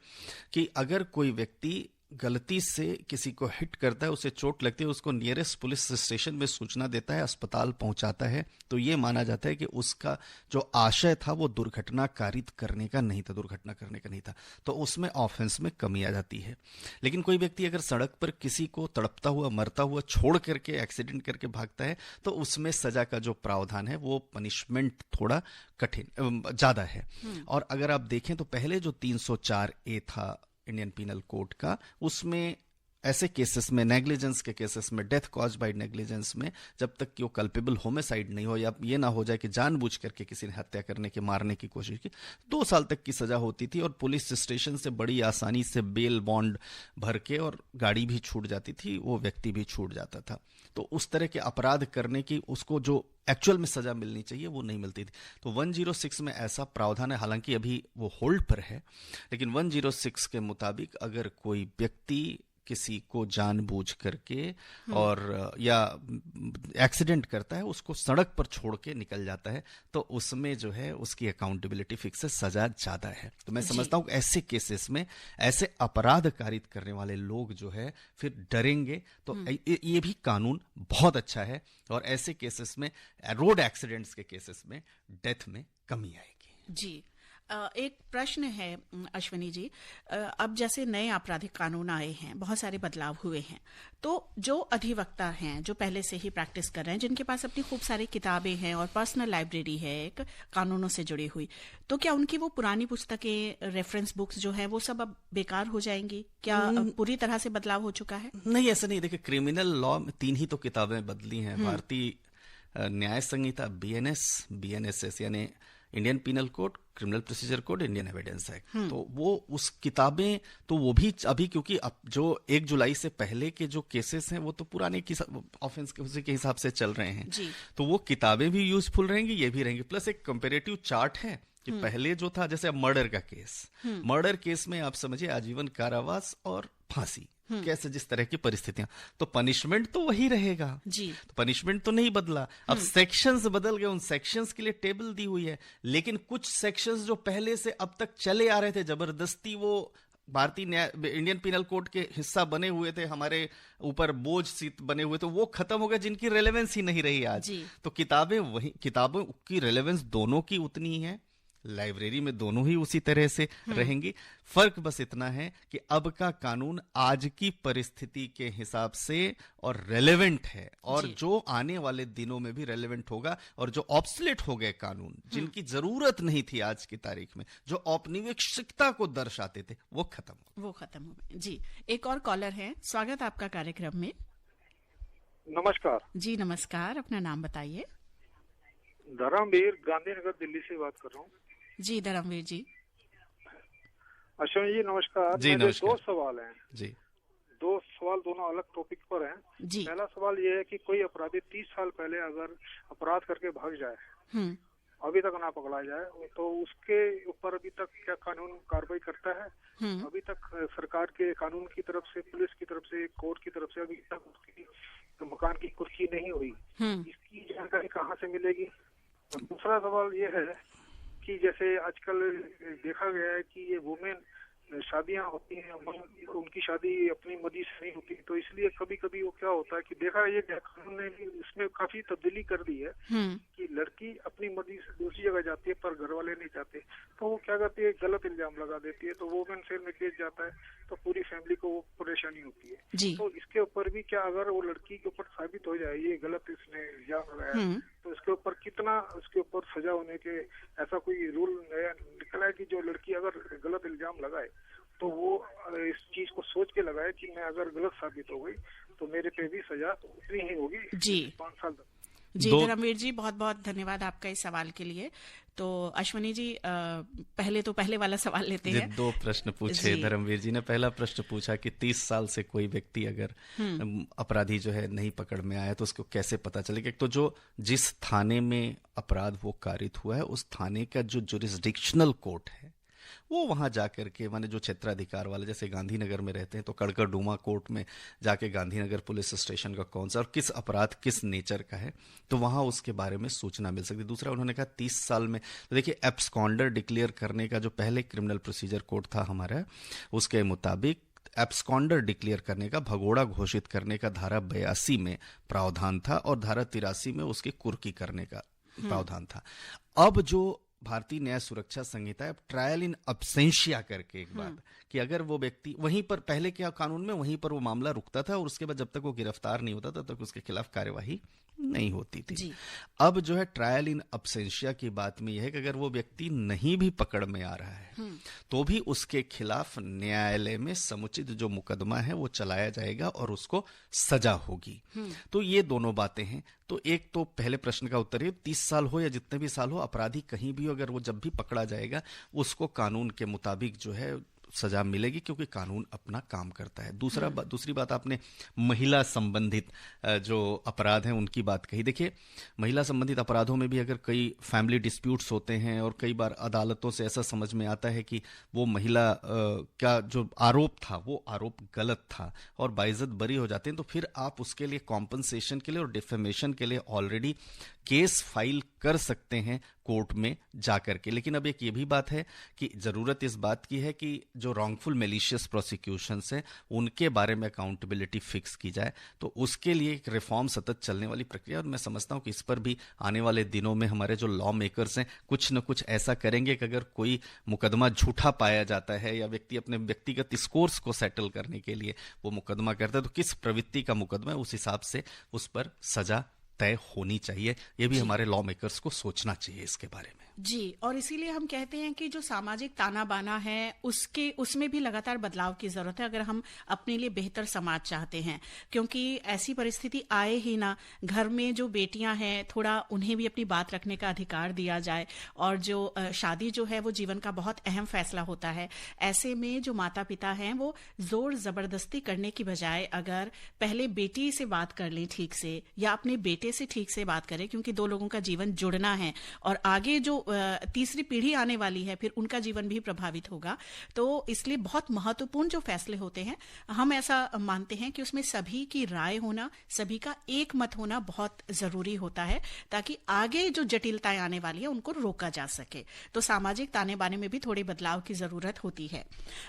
कि अगर कोई व्यक्ति गलती से किसी को हिट करता है, उसे चोट लगती है, उसको नियरेस्ट पुलिस स्टेशन में सूचना देता है, अस्पताल पहुंचाता है, तो ये माना जाता है कि उसका जो आशय था वो दुर्घटना कारित करने का नहीं था, दुर्घटना करने का नहीं था, तो उसमें ऑफेंस में कमी आ जाती है। लेकिन कोई व्यक्ति अगर सड़क पर किसी को तड़पता हुआ, मरता हुआ छोड़ करके एक्सीडेंट करके भागता है तो उसमें सजा का जो प्रावधान है वो पनिशमेंट थोड़ा कठिन ज्यादा है। और अगर आप देखें तो पहले जो 304A था इंडियन पीनल कोड का, उसमें ऐसे केसेस में, नेग्लिजेंस के केसेस में, डेथ कॉज बाय नेग्लिजेंस में, जब तक कि वो कल्पेबल होमिसाइड नहीं हो या ये ना हो जाए कि जानबूझ करके किसी ने हत्या करने के, मारने की कोशिश की, 2 साल तक की सजा होती थी और पुलिस स्टेशन से बड़ी आसानी से बेल बॉन्ड भर के और गाड़ी भी छूट जाती थी, वो व्यक्ति भी छूट जाता था। तो उस तरह के अपराध करने की उसको जो एक्चुअल में सजा मिलनी चाहिए वो नहीं मिलती थी। तो 106 में ऐसा प्रावधान है, हालांकि अभी वो होल्ड पर है, लेकिन 106 के मुताबिक अगर कोई व्यक्ति किसी को जानबूझ करके और या एक्सीडेंट करता है, उसको सड़क पर छोड़ के निकल जाता है, तो उसमें जो है उसकी अकाउंटेबिलिटी फिक्स है, सजा ज्यादा है। तो मैं समझता हूं कि ऐसे केसेस में ऐसे अपराध कारित करने वाले लोग जो है फिर डरेंगे। तो ये भी कानून बहुत अच्छा है और ऐसे केसेस में, रोड एक्सीडेंट्स के केसेस में डेथ में कमी आएगी। जी। एक प्रश्न है अश्विनी जी, अब जैसे नए आपराधिक कानून आए हैं, बहुत सारे बदलाव हुए हैं, तो जो अधिवक्ता हैं जो पहले से ही प्रैक्टिस कर रहे हैं, जिनके पास अपनी खूब सारी किताबें हैं और पर्सनल लाइब्रेरी है एक कानूनों से जुड़ी हुई, तो क्या उनकी वो पुरानी पुस्तकें, रेफरेंस बुक्स जो है वो सब अब बेकार हो जाएंगी? क्या पूरी तरह से बदलाव हो चुका है? नहीं, ऐसा नहीं। देखिए, क्रिमिनल लॉ में 3 ही तो किताबें बदली हैं, भारतीय न्याय संहिता, BNSS यानी Indian penal code, criminal procedure code, Indian evidence act. तो वो उस किताबें तो वो भी अभी, क्योंकि अब जो 1 जुलाई से पहले के जो केसेस हैं वो तो पुराने ऑफेंस के उसी के हिसाब से चल रहे हैं, तो वो किताबें भी यूजफुल रहेंगी, ये भी रहेंगी। प्लस एक कंपेरेटिव चार्ट है कि पहले जो था, जैसे अब मर्डर का केस, मर्डर केस में आप समझिए आजीवन कारावास और फांसी, कैसे जिस तरह की परिस्थितियां, तो पनिशमेंट तो वही रहेगा जी, तो पनिशमेंट तो नहीं बदला। अब सेक्शंस बदल गए, उन सेक्शंस के लिए टेबल दी हुई है, लेकिन कुछ सेक्शंस जो पहले से अब तक चले आ रहे थे, जबरदस्ती वो भारतीय इंडियन पिनल कोड के हिस्सा बने हुए थे, हमारे ऊपर बोझ सीत बने हुए थे, वो खत्म हो गए, जिनकी रेलेवेंस ही नहीं रही आज। तो किताबों की रेलेवेंस दोनों की उतनी ही है, लाइब्रेरी में दोनों ही उसी तरह से रहेंगी। फर्क बस इतना है कि अब का कानून आज की परिस्थिति के हिसाब से और रेलेवेंट है, और जो आने वाले दिनों में भी रेलेवेंट होगा, और जो ऑब्सोलेट हो गए कानून, जिनकी जरूरत नहीं थी आज की तारीख में, जो औपनिवेशिकता को दर्शाते थे, वो खत्म हो गए। जी, एक और कॉलर है, स्वागत आपका कार्यक्रम में। नमस्कार जी नमस्कार, अपना नाम बताइए। धर्मवीर, गांधीनगर, दिल्ली से बात कर रहा हूँ। जी धर्मवीर जी। अश्विनी जी नमस्कार। जी नमस्कार। 2 सवाल हैं जी, 2 सवाल दोनों अलग टॉपिक पर हैं जी। पहला सवाल ये है कि कोई अपराधी 30 साल पहले अगर अपराध करके भाग जाए, अभी तक ना पकड़ा जाए, तो उसके ऊपर अभी तक क्या कानून कार्रवाई करता है? अभी तक सरकार के कानून की तरफ से, पुलिस की तरफ से, कोर्ट की तरफ से अभी तक उसकी मकान की कुर्की नहीं हुई। इसकी जानकारी कहाँ से मिलेगी? दूसरा सवाल ये है कि जैसे आजकल देखा गया है कि ये वुमेन शादियां होती हैं, उनकी शादी अपनी मर्जी से नहीं होती, तो इसलिए कभी कभी वो क्या होता है कि देखा ये कानून ने भी इसमें काफी तब्दीली कर दी है कि लड़की अपनी मर्जी से दूसरी जगह जाती है पर घर वाले नहीं चाहते, तो वो क्या करती है, गलत इल्जाम लगा देती है, तो वुमेन सेल में केस जाता है, तो पूरी फैमिली को वो परेशानी होती है। तो इसके ऊपर भी क्या, अगर वो लड़की के ऊपर साबित हो जाए ये गलत इसने इल्जाम लगाया, तो इसके ऊपर कितना, उसके ऊपर सजा होने के ऐसा कोई रूल नया निकला है कि जो लड़की अगर गलत इल्जाम लगाए तो वो इस चीज को सोच के लगाए कि मैं अगर गलत साबित हो गई तो मेरे पे भी सजा उतनी ही होगी जी 5 साल तक। जी धर्मवीर जी, बहुत बहुत धन्यवाद आपका इस सवाल के लिए। तो अश्विनी जी, पहले वाला सवाल लेते हैं। 2 प्रश्न पूछे धर्मवीर जी ने। पहला प्रश्न पूछा कि 30 साल से कोई व्यक्ति अगर अपराधी जो है नहीं पकड़ में आया तो उसको कैसे पता चलेगा? तो जो जिस थाने में अपराध वो कारित हुआ है, उस थाने का जो जुरिस्डिक्शनल कोर्ट है, वो वहां जाकर के, माने जो क्षेत्राधिकार वाले, जैसे गांधीनगर में रहते हैं तो कड़कड़डूमा कोर्ट में जाके गांधीनगर पुलिस स्टेशन का कौन सा और किस अपराध किस नेचर का है, तो वहां उसके बारे में सूचना मिल सकती है। दूसरा उन्होंने कहा 30 साल में, तो देखिए एब्सकॉन्डर डिक्लेयर करने का जो पहले क्रिमिनल प्रोसीजर कोड था हमारा, उसके मुताबिक एब्सकॉन्डर डिक्लेयर करने का, भगोड़ा घोषित करने का धारा 82 में प्रावधान था और धारा 83 में उसकी कुर्की करने का प्रावधान था। अब जो भारतीय न्याय सुरक्षा संहिता है, ट्रायल इन अब्सेंशिया करके एक बात, कि अगर वो व्यक्ति वहीं पर, पहले क्या कानून में वहीं पर वो मामला रुकता था और उसके बाद जब तक वो गिरफ्तार नहीं होता तब तक उसके खिलाफ कार्यवाही नहीं होती थी। अब जो है ट्रायल इन अब्सेंशिया की बात में यह है कि अगर वो व्यक्ति नहीं भी पकड़ में आ रहा है तो भी उसके खिलाफ न्यायालय में समुचित जो मुकदमा है वो चलाया जाएगा और उसको सजा होगी। तो ये दोनों बातें हैं। तो एक तो पहले प्रश्न का उत्तर है, 30 साल हो या जितने भी साल हो, अपराधी कहीं भी हो, अगर वो जब भी पकड़ा जाएगा उसको कानून के मुताबिक जो है सजा मिलेगी, क्योंकि कानून अपना काम करता है। दूसरी बात आपने महिला संबंधित जो अपराध हैं उनकी बात कही। देखिए, महिला संबंधित अपराधों में भी अगर कई फैमिली डिस्प्यूट्स होते हैं और कई बार अदालतों से ऐसा समझ में आता है कि वो महिला का जो आरोप था वो आरोप गलत था और बाइज्जत बरी हो जाते हैं, तो फिर आप उसके लिए कॉम्पनसेशन के लिए और डिफेमेशन के लिए ऑलरेडी केस फाइल कर सकते हैं कोर्ट में जाकर के। लेकिन अब एक ये भी बात है कि जरूरत इस बात की है कि जो रॉन्गफुल मेलिशियस प्रोसिक्यूशंस हैं उनके बारे में अकाउंटेबिलिटी फिक्स की जाए। तो उसके लिए एक रिफॉर्म सतत चलने वाली प्रक्रिया, और मैं समझता हूं कि इस पर भी आने वाले दिनों में हमारे जो लॉ मेकर्स हैं कुछ न कुछ ऐसा करेंगे कि अगर कोई मुकदमा झूठा पाया जाता है या व्यक्ति अपने व्यक्तिगत स्कोर्स को सेटल करने के लिए वो मुकदमा करता है, तो किस प्रवृत्ति का मुकदमा है उस हिसाब से उस पर सजा तय होनी चाहिए। ये भी हमारे लॉ मेकर्स को सोचना चाहिए इसके बारे में। जी, और इसीलिए हम कहते हैं कि जो सामाजिक ताना बाना है उसमें भी लगातार बदलाव की जरूरत है, अगर हम अपने लिए बेहतर समाज चाहते हैं। क्योंकि ऐसी परिस्थिति आए ही ना, घर में जो बेटियां हैं थोड़ा उन्हें भी अपनी बात रखने का अधिकार दिया जाए, और जो शादी जो है वो जीवन का बहुत अहम फैसला होता है। ऐसे में जो माता पिता हैं वो जोर जबरदस्ती करने की बजाय अगर पहले बेटी से बात कर लें ठीक से, या अपने बेटे से ठीक से बात करें, क्योंकि 2 लोगों का जीवन जुड़ना है और आगे जो तीसरी पीढ़ी आने वाली है, फिर उनका जीवन भी प्रभावित होगा। तो इसलिए बहुत महत्वपूर्ण जो फैसले होते हैं, हम ऐसा मानते हैं कि उसमें सभी की राय होना, सभी का एक मत होना बहुत जरूरी होता है, ताकि आगे जो जटिलताएं आने वाली है उनको रोका जा सके। तो सामाजिक ताने बाने में भी थोड़े बदलाव की जरूरत होती है।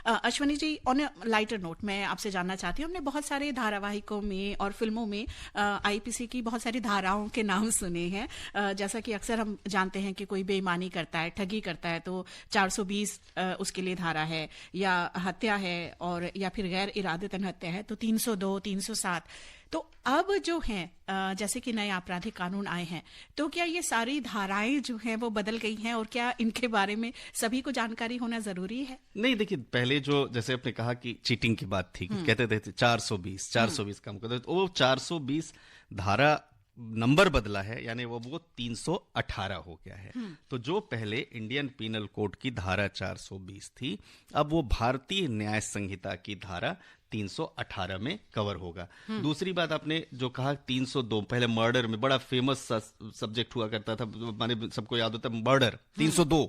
अश्वनी जी, ऑन अ लाइटर नोट मैं आपसे जानना चाहती हूँ, हमने बहुत सारे धारावाहिकों में और फिल्मों में आईपीसी की बहुत सारी धाराओं के नाम सुने हैं। जैसा कि अक्सर हम जानते हैं कि कोई बेईमानी करता है, ठगी करता है तो 420 उसके लिए धारा है, या हत्या है और या फिर गैर इरादतन हत्या है तो 302, 307। तो अब जो हैं जैसे कि नए आपराधिक कानून आए हैं, तो क्या ये सारी धाराएं जो हैं वो बदल गई हैं, और क्या इनके बारे में सभी को जानकारी होना जरूरी है? नहीं, देखिए, पहले जो जैसे आपने कहा कि चीटिंग की बात थी, कहते थे 420 काम करते, तो वो 420 धारा नंबर बदला है, यानी वो 318 हो गया है। तो जो पहले इंडियन पीनल कोड की धारा 420 थी, अब वो भारतीय न्याय संहिता की धारा 318 में कवर होगा। दूसरी बात, आपने जो कहा 302, पहले मर्डर में बड़ा फेमस सब्जेक्ट हुआ करता था, माने सबको याद होता है मर्डर 302,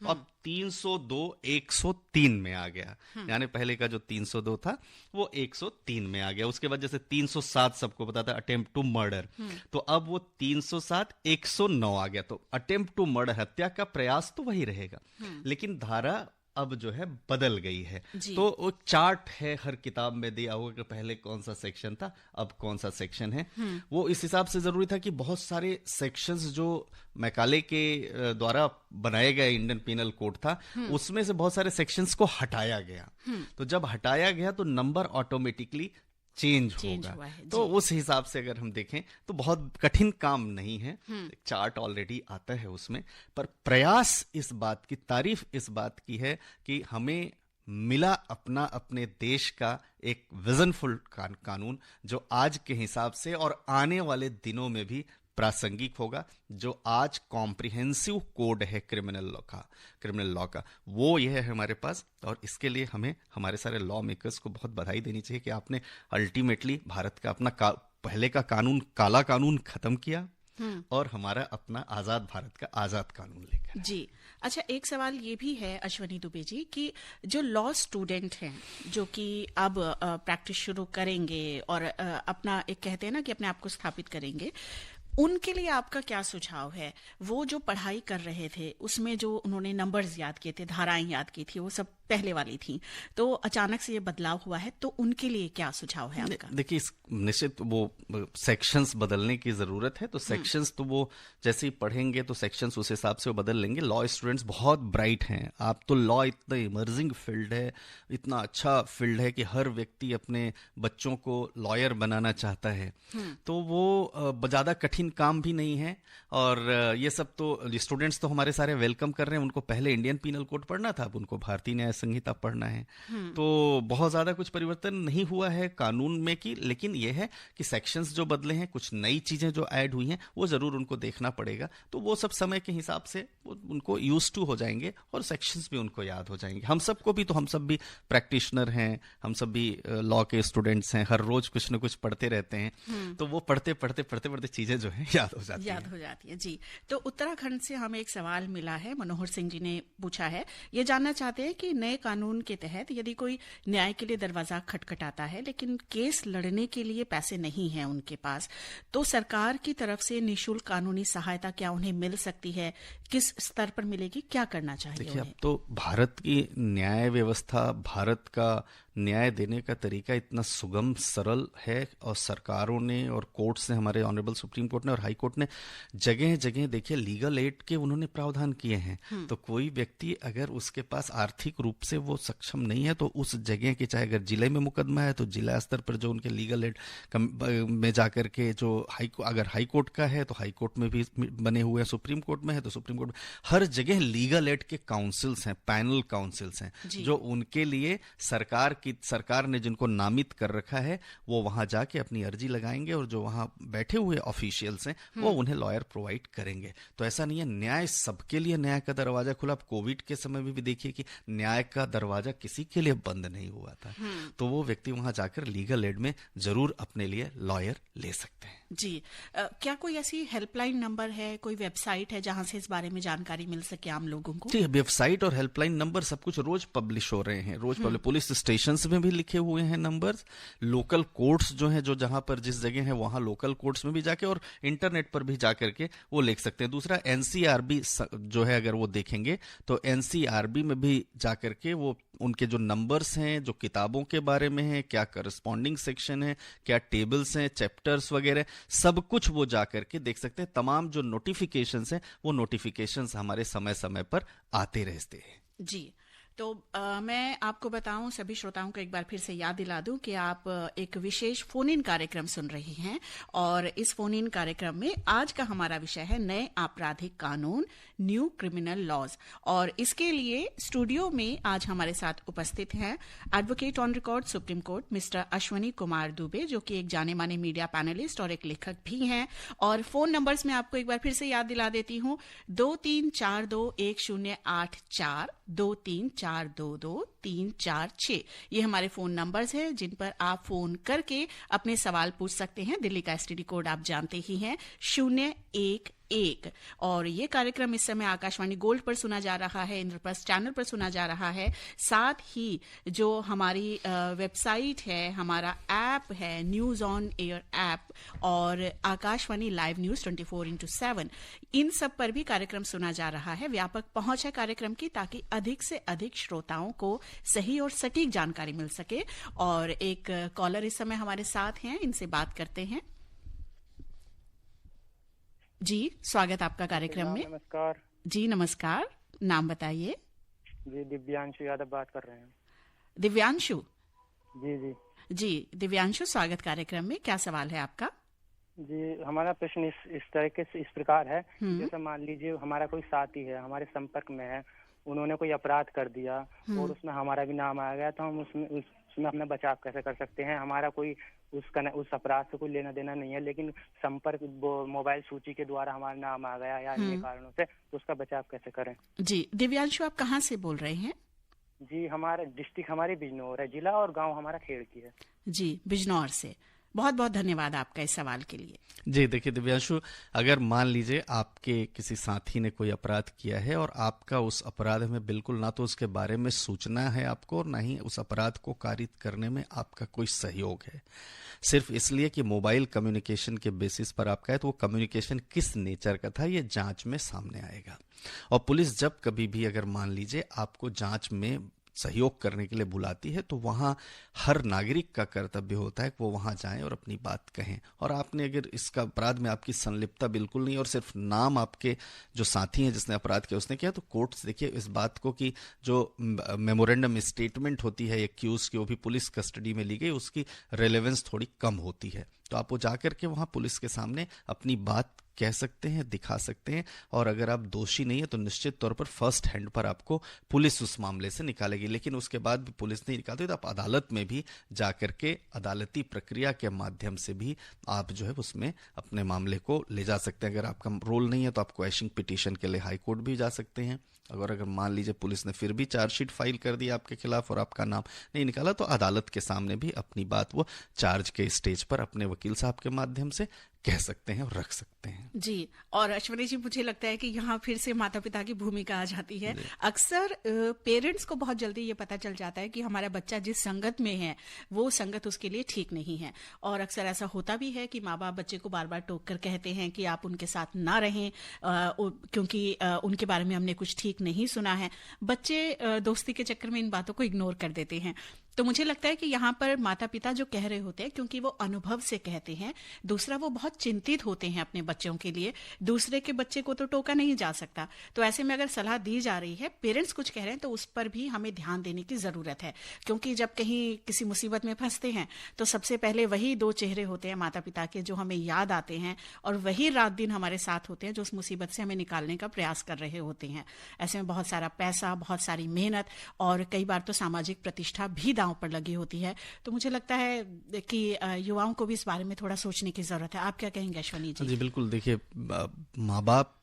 अब 302 103 में आ गया, यानी पहले का जो 302 था वो 103 में आ गया। उसके बाद जैसे 307 सबको पता था, अटेम्प्ट टू मर्डर, तो अब वो 307 109 आ गया। तो अटेम्प्ट टू मर्डर, हत्या का प्रयास तो वही रहेगा, लेकिन धारा अब जो है बदल गई है। तो वो चार्ट है हर किताब में दिया होगा कि पहले कौन सा सेक्शन था, अब कौन सा सेक्शन है। वो इस हिसाब से जरूरी था कि बहुत सारे सेक्शंस जो मैकाले के द्वारा बनाए गए इंडियन पीनल कोड था, उसमें से बहुत सारे सेक्शंस को हटाया गया। तो जब हटाया गया तो नंबर ऑटोमेटिकली चेंज होगा। तो उस हिसाब से अगर हम देखें तो बहुत कठिन काम नहीं है, चार्ट ऑलरेडी आता है उसमें, पर प्रयास इस बात की, तारीफ इस बात की है कि हमें मिला अपने देश का एक विजनफुल कानून जो आज के हिसाब से और आने वाले दिनों में भी प्रासंगिक होगा। जो आज कॉम्प्रिहेंसिव कोड है क्रिमिनल लॉ का, वो यह है हमारे पास, और इसके लिए हमें हमारे सारे लॉ मेकर्स को बहुत बधाई देनी चाहिए कि आपने अल्टीमेटली भारत का अपना पहले का कानून, काला कानून खत्म किया और हमारा अपना आजाद भारत का आजाद कानून लेकर जी। अच्छा, एक सवाल ये भी है अश्वनी दुबे जी कि जो लॉ स्टूडेंट हैं जो कि अब प्रैक्टिस शुरू करेंगे और अपना एक कहते हैं ना कि अपने आप को स्थापित करेंगे, उनके लिए आपका क्या सुझाव है? वो जो पढ़ाई कर रहे थे उसमें जो उन्होंने नंबर्स याद किए थे, धाराएं याद की थी, वो सब पहले वाली थी, तो अचानक से ये बदलाव हुआ है, तो उनके लिए क्या सुझाव है आपका? देखिए, निश्चित वो सेक्शंस बदलने की जरूरत है। तो सेक्शंस तो वो जैसे ही पढ़ेंगे तो सेक्शंस उस हिसाब से वो बदल लेंगे। लॉ स्टूडेंट्स बहुत ब्राइट हैं। आप तो लॉ इतना इमर्जिंग फील्ड है, इतना अच्छा फील्ड है कि हर व्यक्ति अपने बच्चों को लॉयर बनाना चाहता है। तो वो ज्यादा कठिन काम भी नहीं है, और ये सब तो स्टूडेंट्स तो हमारे सारे वेलकम कर रहे हैं। उनको पहले इंडियन पीनल कोड पढ़ना था, अब उनको भारतीय न्याय संहिता पढ़ना है। तो बहुत ज्यादा कुछ परिवर्तन नहीं हुआ है कानून में की, लेकिन यह है कि सेक्शंस जो बदले हैं, कुछ नई चीजें जो ऐड हुई हैं, वो जरूर उनको देखना पड़ेगा। तो वो सब समय के हिसाब से उनको यूज टू हो जाएंगे और सेक्शंस भी उनको याद हो जाएंगे। हम सबको भी, तो हम सब भी प्रैक्टिशनर हैं, हम सब भी लॉ के स्टूडेंट्स हैं, हर रोज कुछ न कुछ पढ़ते रहते हैं। तो वो पढ़ते चीजें जो है याद हो जाती है जी। तो उत्तराखंड से हमें एक सवाल मिला है, मनोहर सिंह जी ने पूछा है, ये जानना चाहते हैं कि नए कानून के तहत यदि कोई न्याय के लिए दरवाजा खटखटाता है लेकिन केस लड़ने के लिए पैसे नहीं है उनके पास, तो सरकार की तरफ से निःशुल्क कानूनी सहायता क्या उन्हें मिल सकती है? किस स्तर पर मिलेगी? क्या करना चाहिए? देखिए, अब तो भारत की न्याय व्यवस्था, भारत का न्याय देने का तरीका इतना सुगम सरल है, और सरकारों ने और कोर्ट्स ने, हमारे ऑनरेबल सुप्रीम कोर्ट ने और हाई कोर्ट ने जगह जगह देखिए लीगल एड के उन्होंने प्रावधान किए हैं। तो कोई व्यक्ति अगर उसके पास आर्थिक रूप से वो सक्षम नहीं है, तो उस जगह के, चाहे अगर जिले में मुकदमा है तो जिला स्तर पर जो उनके लीगल एड में जाकर के, जो अगर हाई कोर्ट का है तो हाई कोर्ट में भी बने हुए हैं, सुप्रीम कोर्ट में है तो सुप्रीम कोर्ट में, हर जगह लीगल एड के काउंसिल्स हैं, पैनल काउंसिल्स हैं, जो उनके लिए सरकार ने जिनको नामित कर रखा है, वो वहां जाके अपनी अर्जी लगाएंगे, और जो वहां बैठे हुए ऑफिशियल्स हैं वो उन्हें लॉयर प्रोवाइड करेंगे। तो ऐसा नहीं है, न्याय सबके लिए, न्याय का दरवाजा खुला। आप कोविड के समय में भी देखिए कि न्याय का दरवाजा किसी के लिए बंद नहीं हुआ था। तो वो व्यक्ति वहां जाकर लीगल एड में जरूर अपने लिए लॉयर ले सकते हैं। जी। क्या कोई ऐसी हेल्पलाइन नंबर है, कोई वेबसाइट है जहां से इस बारे में जानकारी मिल सके आम लोगों को? जी, वेबसाइट और हेल्पलाइन नंबर सब कुछ रोज पब्लिश हो रहे हैं, रोज पब्लिश। पुलिस स्टेशन में भी लिखे हुए हैं नंबर्स, लोकल कोर्ट्स जो हैं, जो जहां पर जिस जगह है वहां लोकल कोर्ट्स में भी जाके और इंटरनेट पर भी जाकर के वो लिख सकते हैं। दूसरा एनसीआरबी जो है, अगर वो देखेंगे तो एनसीआरबी में भी जाकर के वो उनके जो नंबर्स हैं, जो किताबों के बारे में है, क्या करस्पॉन्डिंग सेक्शन है, क्या टेबल्स हैं, चैप्टर्स वगैरह, सब कुछ वो जाकर के देख सकते हैं। तमाम जो नोटिफिकेशंस हैं वो नोटिफिकेशंस हमारे समय समय पर आते रहते हैं। जी। तो मैं आपको बताऊं, सभी श्रोताओं को एक बार फिर से याद दिला दूं कि आप एक विशेष फोन इन कार्यक्रम सुन रही हैं और इस फोन इन कार्यक्रम में आज का हमारा विषय है नए आपराधिक कानून, न्यू क्रिमिनल लॉज। और इसके लिए स्टूडियो में आज हमारे साथ उपस्थित हैं advocate on record supreme court mister Ashwani Kumar Dubey, जो कि एक जाने माने मीडिया पैनलिस्ट और एक लेखक भी हैं। और फोन नंबर्स मैं आपको एक बार फिर से याद दिला देती हूं, 23421084, 23422346। ये हमारे फोन नंबर्स हैं जिन पर आप फोन करके अपने सवाल पूछ सकते हैं। दिल्ली का एसटीडी कोड आप जानते ही हैं, 011। और ये कार्यक्रम इस समय आकाशवाणी गोल्ड पर सुना जा रहा है, इंद्रप्रस्थ चैनल पर सुना जा रहा है। साथ ही जो हमारी वेबसाइट है, हमारा ऐप है, न्यूज ऑन एयर ऐप और आकाशवाणी लाइव न्यूज 24/7, इन सब पर भी कार्यक्रम सुना जा रहा है। व्यापक पहुंच है कार्यक्रम की, ताकि अधिक से अधिक श्रोताओं को सही और सटीक जानकारी मिल सके। और एक कॉलर इस समय हमारे साथ हैं, इनसे बात करते हैं। जी, स्वागत आपका कार्यक्रम में। नमस्कार जी, नमस्कार। नाम बताइए। जी, दिव्यांशु यादव बात कर रहे हैं। दिव्यांशु जी जी जी, दिव्यांशु, स्वागत कार्यक्रम में। क्या सवाल है आपका? जी, हमारा प्रश्न इस तरीके से इस प्रकार है, जैसे मान लीजिए हमारा कोई साथी है, हमारे संपर्क में है, उन्होंने कोई अपराध कर दिया और उसमें हमारा भी नाम आ गया, तो हम उसमें अपना बचाव कैसे कर सकते हैं? हमारा कोई उस अपराध से कोई लेना देना नहीं है, लेकिन संपर्क मोबाइल सूची के द्वारा हमारा नाम आ गया या अन्य कारणों से, तो उसका बचाव कैसे करें? जी, दिव्यांशु, आप कहाँ से बोल रहे हैं? जी, हमारा डिस्ट्रिक्ट हमारी बिजनौर है, जिला और गांव हमारा खेड़की है। जी, बिजनौर से। बहुत बहुत धन्यवाद आपका इस सवाल के लिए। जी, देखिए दिव्यांशु, अगर मान लीजिए आपके किसी साथी ने कोई अपराध किया है और आपका उस अपराध में बिल्कुल ना तो उसके बारे में सूचना है आपको और ना ही उस अपराध को कारित करने में आपका कोई सहयोग है, सिर्फ इसलिए कि मोबाइल कम्युनिकेशन के बेसिस पर आपका है, तो वो कम्युनिकेशन किस नेचर का था ये जांच में सामने आएगा। और पुलिस जब कभी भी अगर मान लीजिए आपको जांच में सहयोग करने के लिए बुलाती है, तो वहाँ हर नागरिक का कर्तव्य होता है कि वो वहाँ जाएं और अपनी बात कहें। और आपने अगर इसका अपराध में आपकी संलिप्तता बिल्कुल नहीं और सिर्फ नाम आपके जो साथी हैं जिसने अपराध किया उसने किया, तो कोर्ट्स देखिए इस बात को कि जो मेमोरेंडम स्टेटमेंट होती है एक्यूज की, वो भी पुलिस कस्टडी में ली गई, उसकी रेलेवेंस थोड़ी कम होती है। तो आप वो जाकर के वहाँ पुलिस के सामने अपनी बात कह सकते हैं, दिखा सकते हैं, और अगर आप दोषी नहीं है तो निश्चित तौर पर फर्स्ट हैंड पर आपको पुलिस उस मामले से निकालेगी। लेकिन उसके बाद भी पुलिस नहीं निकालती तो आप अदालत में भी जाकर के अदालती प्रक्रिया के माध्यम से भी आप जो है उसमें अपने मामले को ले जा सकते हैं। अगर आपका रोल नहीं है तो आप क्वेश्चन पिटीशन के लिए हाई कोर्ट भी जा सकते हैं। अगर मान लीजिए पुलिस ने फिर भी चार्जशीट फाइल कर दी आपके खिलाफ और आपका नाम नहीं निकाला, तो अदालत के सामने भी अपनी बात वो चार्ज के स्टेज पर अपने वकील साहब के माध्यम से कह सकते हैं और रख सकते हैं। जी, और अश्वनी जी, मुझे लगता है कि यहाँ फिर से माता पिता की भूमिका आ जाती है। अक्सर पेरेंट्स को बहुत जल्दी ये पता चल जाता है कि हमारा बच्चा जिस संगत में है वो संगत उसके लिए ठीक नहीं है, और अक्सर ऐसा होता भी है कि माँ बाप बच्चे को बार बार टोक कर कहते हैं कि आप उनके साथ ना रहें क्योंकि उनके बारे में हमने कुछ ठीक नहीं सुना है। बच्चे दोस्ती के चक्कर में इन बातों को इग्नोर कर देते हैं। तो मुझे लगता है कि यहाँ पर माता पिता जो कह रहे होते हैं, क्योंकि वो अनुभव से कहते हैं, दूसरा वो बहुत चिंतित होते हैं अपने बच्चों के लिए। दूसरे के बच्चे को तो टोका नहीं जा सकता, तो ऐसे में अगर सलाह दी जा रही है, पेरेंट्स कुछ कह रहे हैं, तो उस पर भी हमें ध्यान देने की जरूरत है। क्योंकि जब कहीं किसी मुसीबत में फंसते हैं तो सबसे पहले वही दो चेहरे होते हैं माता पिता के जो हमें याद आते हैं, और वही रात दिन हमारे साथ होते हैं जो उस मुसीबत से हमें निकालने का प्रयास कर रहे होते हैं। ऐसे में बहुत सारा पैसा, बहुत सारी मेहनत और कई बार तो सामाजिक प्रतिष्ठा भी दांव पर लगी होती है। तो मुझे लगता है कि युवाओं को भी इस बारे में थोड़ा सोचने की जरूरत है। आप क्या कहेंगे अश्वनी जी? जी बिल्कुल, देखिए माँ बाप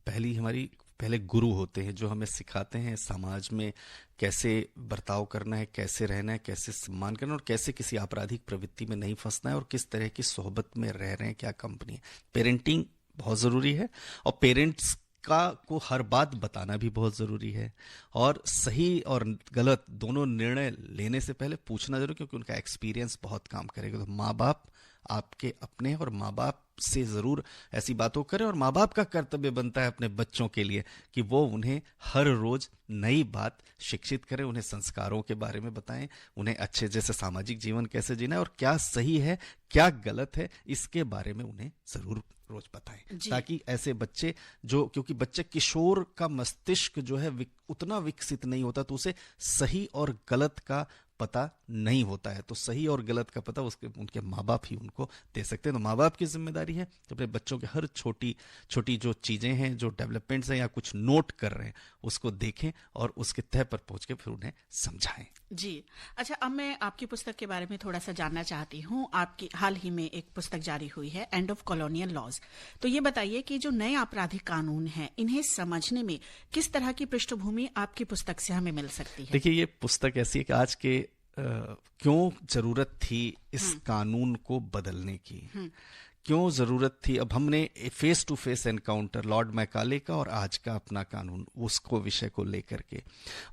पहली हमारी पहले गुरु होते हैं जो हमें सिखाते हैं समाज में कैसे बर्ताव करना है, कैसे रहना है, कैसे सम्मान करना और कैसे किसी आपराधिक प्रवृत्ति में नहीं फंसना है और किस तरह की सोहबत में रह रहे हैं, क्या कंपनी है। पेरेंटिंग बहुत ज़रूरी है और पेरेंट्स को हर बात बताना भी बहुत ज़रूरी है और सही और गलत दोनों निर्णय लेने से पहले पूछना जरूर, क्योंकि उनका एक्सपीरियंस बहुत काम करेगा। तो माँ बाप आपके अपने हैं और माँ बाप से ज़रूर ऐसी बातों करें और माँ बाप का कर्तव्य बनता है अपने बच्चों के लिए कि वो उन्हें हर रोज़ नई बात शिक्षित करें, उन्हें संस्कारों के बारे में बताएं, उन्हें अच्छे जैसे सामाजिक जीवन कैसे जीना है और क्या सही है क्या गलत है इसके बारे में उन्हें ज़रूर रोज बताएं, ताकि ऐसे बच्चे जो, क्योंकि बच्चे किशोर का मस्तिष्क जो है उतना विकसित नहीं होता तो उसे सही और गलत का पता नहीं होता है। तो सही और गलत का पता उनके माँ बाप ही उनको दे सकते हैं। तो माँ बाप की जिम्मेदारी है कि अपने बच्चों के हर छोटी छोटी जो चीज़ें हैं, जो डेवलपमेंट्स हैं या कुछ नोट कर रहे हैं उसको देखें और उसके तह पर पहुंच के फिर उन्हें समझाएं। जी अच्छा, अब मैं आपकी पुस्तक के बारे में थोड़ा सा जानना चाहती हूँ। आपकी हाल ही में एक पुस्तक जारी हुई है, एंड ऑफ कॉलोनियल लॉज। तो ये बताइए कि जो नए आपराधिक कानून हैं इन्हें समझने में किस तरह की पृष्ठभूमि आपकी पुस्तक से हमें मिल सकती है? देखिए, ये पुस्तक ऐसी है कि आज के क्यों जरूरत थी इस कानून को बदलने की, क्यों जरूरत थी। अब हमने face to face encounter lord Macaulay का और आज का अपना कानून, उसको विषय को लेकर के,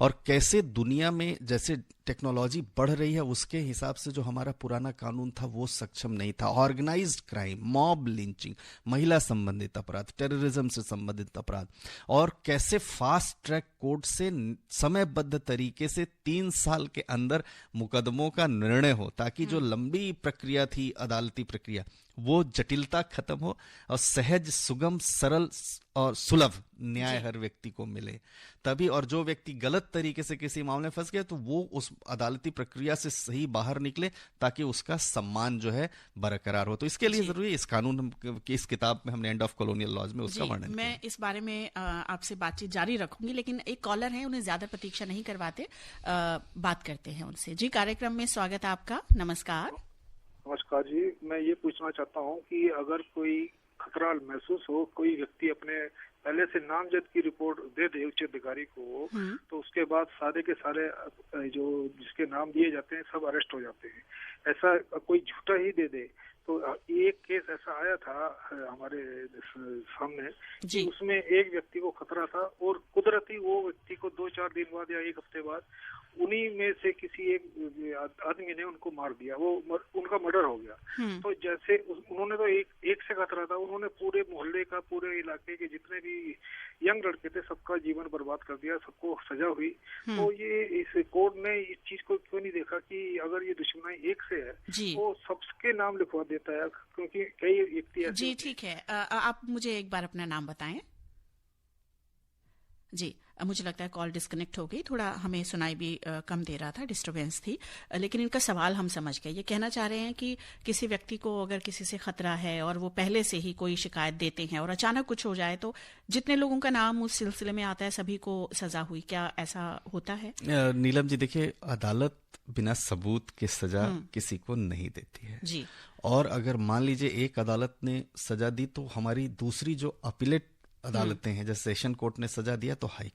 और कैसे दुनिया में जैसे टेक्नोलॉजी बढ़ रही है उसके हिसाब से जो हमारा पुराना कानून था वो सक्षम नहीं था। ऑर्गेनाइज्ड क्राइम, मॉब लिंचिंग, महिला संबंधित अपराध, टेररिज्म से संबंधित अपराध, और कैसे फास्ट ट्रैक कोर्ट से समयबद्ध तरीके से 3 साल के अंदर मुकदमों का निर्णय हो, ताकि जो लंबी प्रक्रिया थी अदालती प्रक्रिया वो जटिलता खत्म हो और सहज, सुगम, सरल और सुलभ न्याय हर व्यक्ति को मिले तभी। और जो व्यक्ति गलत तरीके से किसी मामले में फंस गया तो वो उस अदालती प्रक्रिया से सही बाहर निकले, ताकि उसका सम्मान जो है बरकरार हो। तो इसके लिए जरूरी है इस कानून की, इस किताब में हमने एंड ऑफ कॉलोनियल लॉज में उसका वर्णन किया। मैं इस बारे में आपसे बातचीत जारी रखूंगी, लेकिन एक कॉलर है, उन्हें ज्यादा प्रतीक्षा नहीं करवाते, बात करते हैं उनसे। जी, कार्यक्रम में स्वागत है आपका। नमस्कार। नमस्कार जी, मैं ये पूछना चाहता हूँ कि अगर कोई खतरा महसूस हो, कोई व्यक्ति अपने पहले से नामजद की रिपोर्ट दे दे उच्च अधिकारी को, तो उसके बाद सारे के सारे जो जिसके नाम दिए जाते हैं सब अरेस्ट हो जाते हैं। ऐसा कोई झूठा ही दे दे। तो एक केस ऐसा आया था हमारे सामने कि उसमें एक व्यक्ति को खतरा था और कुदरती वो व्यक्ति को 2-4 दिन बाद या 1 हफ्ते बाद उन्हीं में से किसी एक आदमी ने उनको मार दिया, वो उनका मर्डर हो गया। तो जैसे उन्होंने तो एक से खतरा था, उन्होंने पूरे मोहल्ले का, पूरे इलाके के जितने भी यंग लड़के थे सबका जीवन बर्बाद कर दिया, सबको सजा हुई। तो ये इस कोर्ट ने इस चीज को क्यों नहीं देखा कि अगर ये दुश्मनी एक से है तो सबके नाम लिखवा देता है, क्योंकि कई व्यक्ति ऐसे। जी ठीक है, आप मुझे एक बार अपना नाम बताएं। जी, मुझे लगता है कॉल डिस्कनेक्ट हो गई, थोड़ा हमें सुनाई भी कम दे रहा था, डिस्टरबेंस थी, लेकिन इनका सवाल हम समझ गए। ये कहना चाह रहे हैं कि किसी व्यक्ति को अगर किसी से खतरा है और वो पहले से ही कोई शिकायत देते हैं और अचानक कुछ हो जाए तो जितने लोगों का नाम उस सिलसिले में आता है सभी को सजा हुई, क्या ऐसा होता है? नीलम जी, देखिए, अदालत बिना सबूत के सजा किसी को नहीं देती है जी। और अगर मान लीजिए एक अदालत ने सजा दी तो हमारी दूसरी जो अपीलेट अदालतें हैं, जैसे सेशन कोर्ट ने सजा दिया तो हाई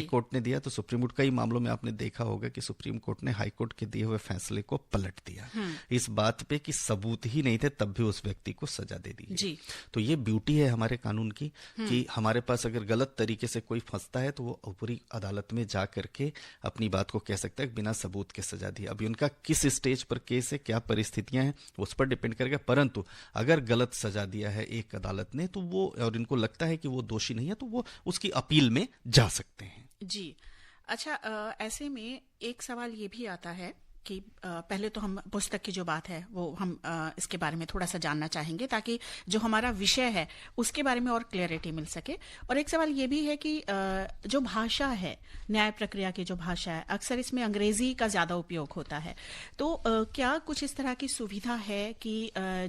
कोर्ट ने दिया तो सुप्रीम कोर्ट, कई मामलों में आपने देखा होगा कि सुप्रीम कोर्ट ने हाई कोर्ट के दिए हुए फैसले को पलट दिया इस बात पे कि सबूत ही नहीं थे तब भी उस व्यक्ति को सजा दे दी जी। तो ये ब्यूटी है हमारे कानून की कि हमारे पास अगर गलत तरीके से कोई फंसता है तो वो ऊपरी अदालत में जा करके अपनी बात को कह सकता है बिना सबूत के सजा दी। अभी उनका किस स्टेज पर केस है, क्या परिस्थितियां हैं, उस पर डिपेंड करेगा, परंतु अगर गलत सजा दिया है एक अदालत ने तो वो, और इनको लगता है कि वो दोषी नहीं है, तो वो उसकी अपील में जा सकते हैं जी। अच्छा, ऐसे में एक सवाल ये भी आता है कि पहले तो हम पुस्तक की जो बात है वो हम इसके बारे में थोड़ा सा जानना चाहेंगे ताकि जो हमारा विषय है उसके बारे में और क्लैरिटी मिल सके। और एक सवाल ये भी है कि जो भाषा है, न्याय प्रक्रिया की जो भाषा है, अक्सर इसमें अंग्रेजी का ज्यादा उपयोग होता है। तो क्या कुछ इस तरह की सुविधा है कि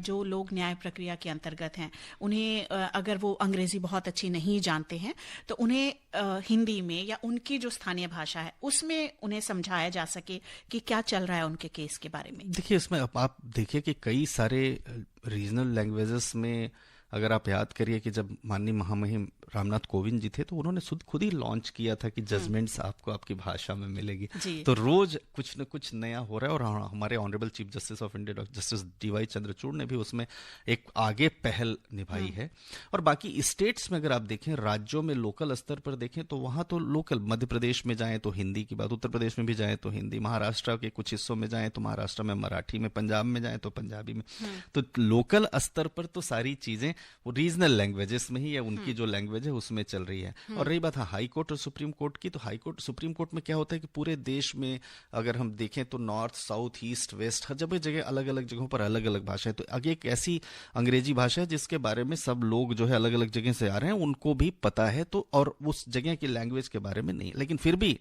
जो लोग न्याय प्रक्रिया के अंतर्गत हैं उन्हें अगर वो अंग्रेजी बहुत अच्छी नहीं जानते हैं तो उन्हें हिंदी में या उनकी जो स्थानीय भाषा है उसमें उन्हें समझाया जा सके कि क्या चल रहा है उनके केस के बारे में? देखिए, इसमें आप देखिए कि कई सारे रीजनल लैंग्वेजेस में अगर आप याद करिए कि जब माननीय महामहिम रामनाथ कोविंद जी थे तो उन्होंने खुद ही लॉन्च किया था कि जजमेंट्स आपको आपकी भाषा में मिलेगी। तो रोज कुछ न कुछ नया हो रहा है, और हमारे honourable chief justice of India justice DY Chandrachud ने भी उसमें एक आगे पहल निभाई है। और बाकी स्टेट्स में अगर आप देखें, राज्यों में लोकल स्तर पर देखें तो वहां तो लोकल, मध्य प्रदेश में जाएं तो हिंदी की बात, उत्तर प्रदेश में भी जाएं तो हिंदी, महाराष्ट्र के कुछ हिस्सों में जाएं तो महाराष्ट्र में मराठी में, पंजाब में जाएं तो पंजाबी में। तो लोकल स्तर पर तो सारी चीजें वो रीजनल लैंग्वेजेस में ही या उनकी जो लैंग्वेज है उसमें चल रही है। और रही बात हाई कोर्ट और सुप्रीम कोर्ट की, तो हाई कोर्ट सुप्रीम कोर्ट में क्या होता है कि पूरे देश में अगर हम देखें तो नॉर्थ, साउथ, ईस्ट, वेस्ट, हर जगह अलग अलग जगहों पर अलग अलग भाषा है। तो आगे एक ऐसी अंग्रेजी भाषा है जिसके बारे में सब लोग जो है अलग अलग जगह से आ रहे हैं उनको भी पता है, तो और उस जगह की लैंग्वेज के बारे में नहीं। लेकिन फिर भी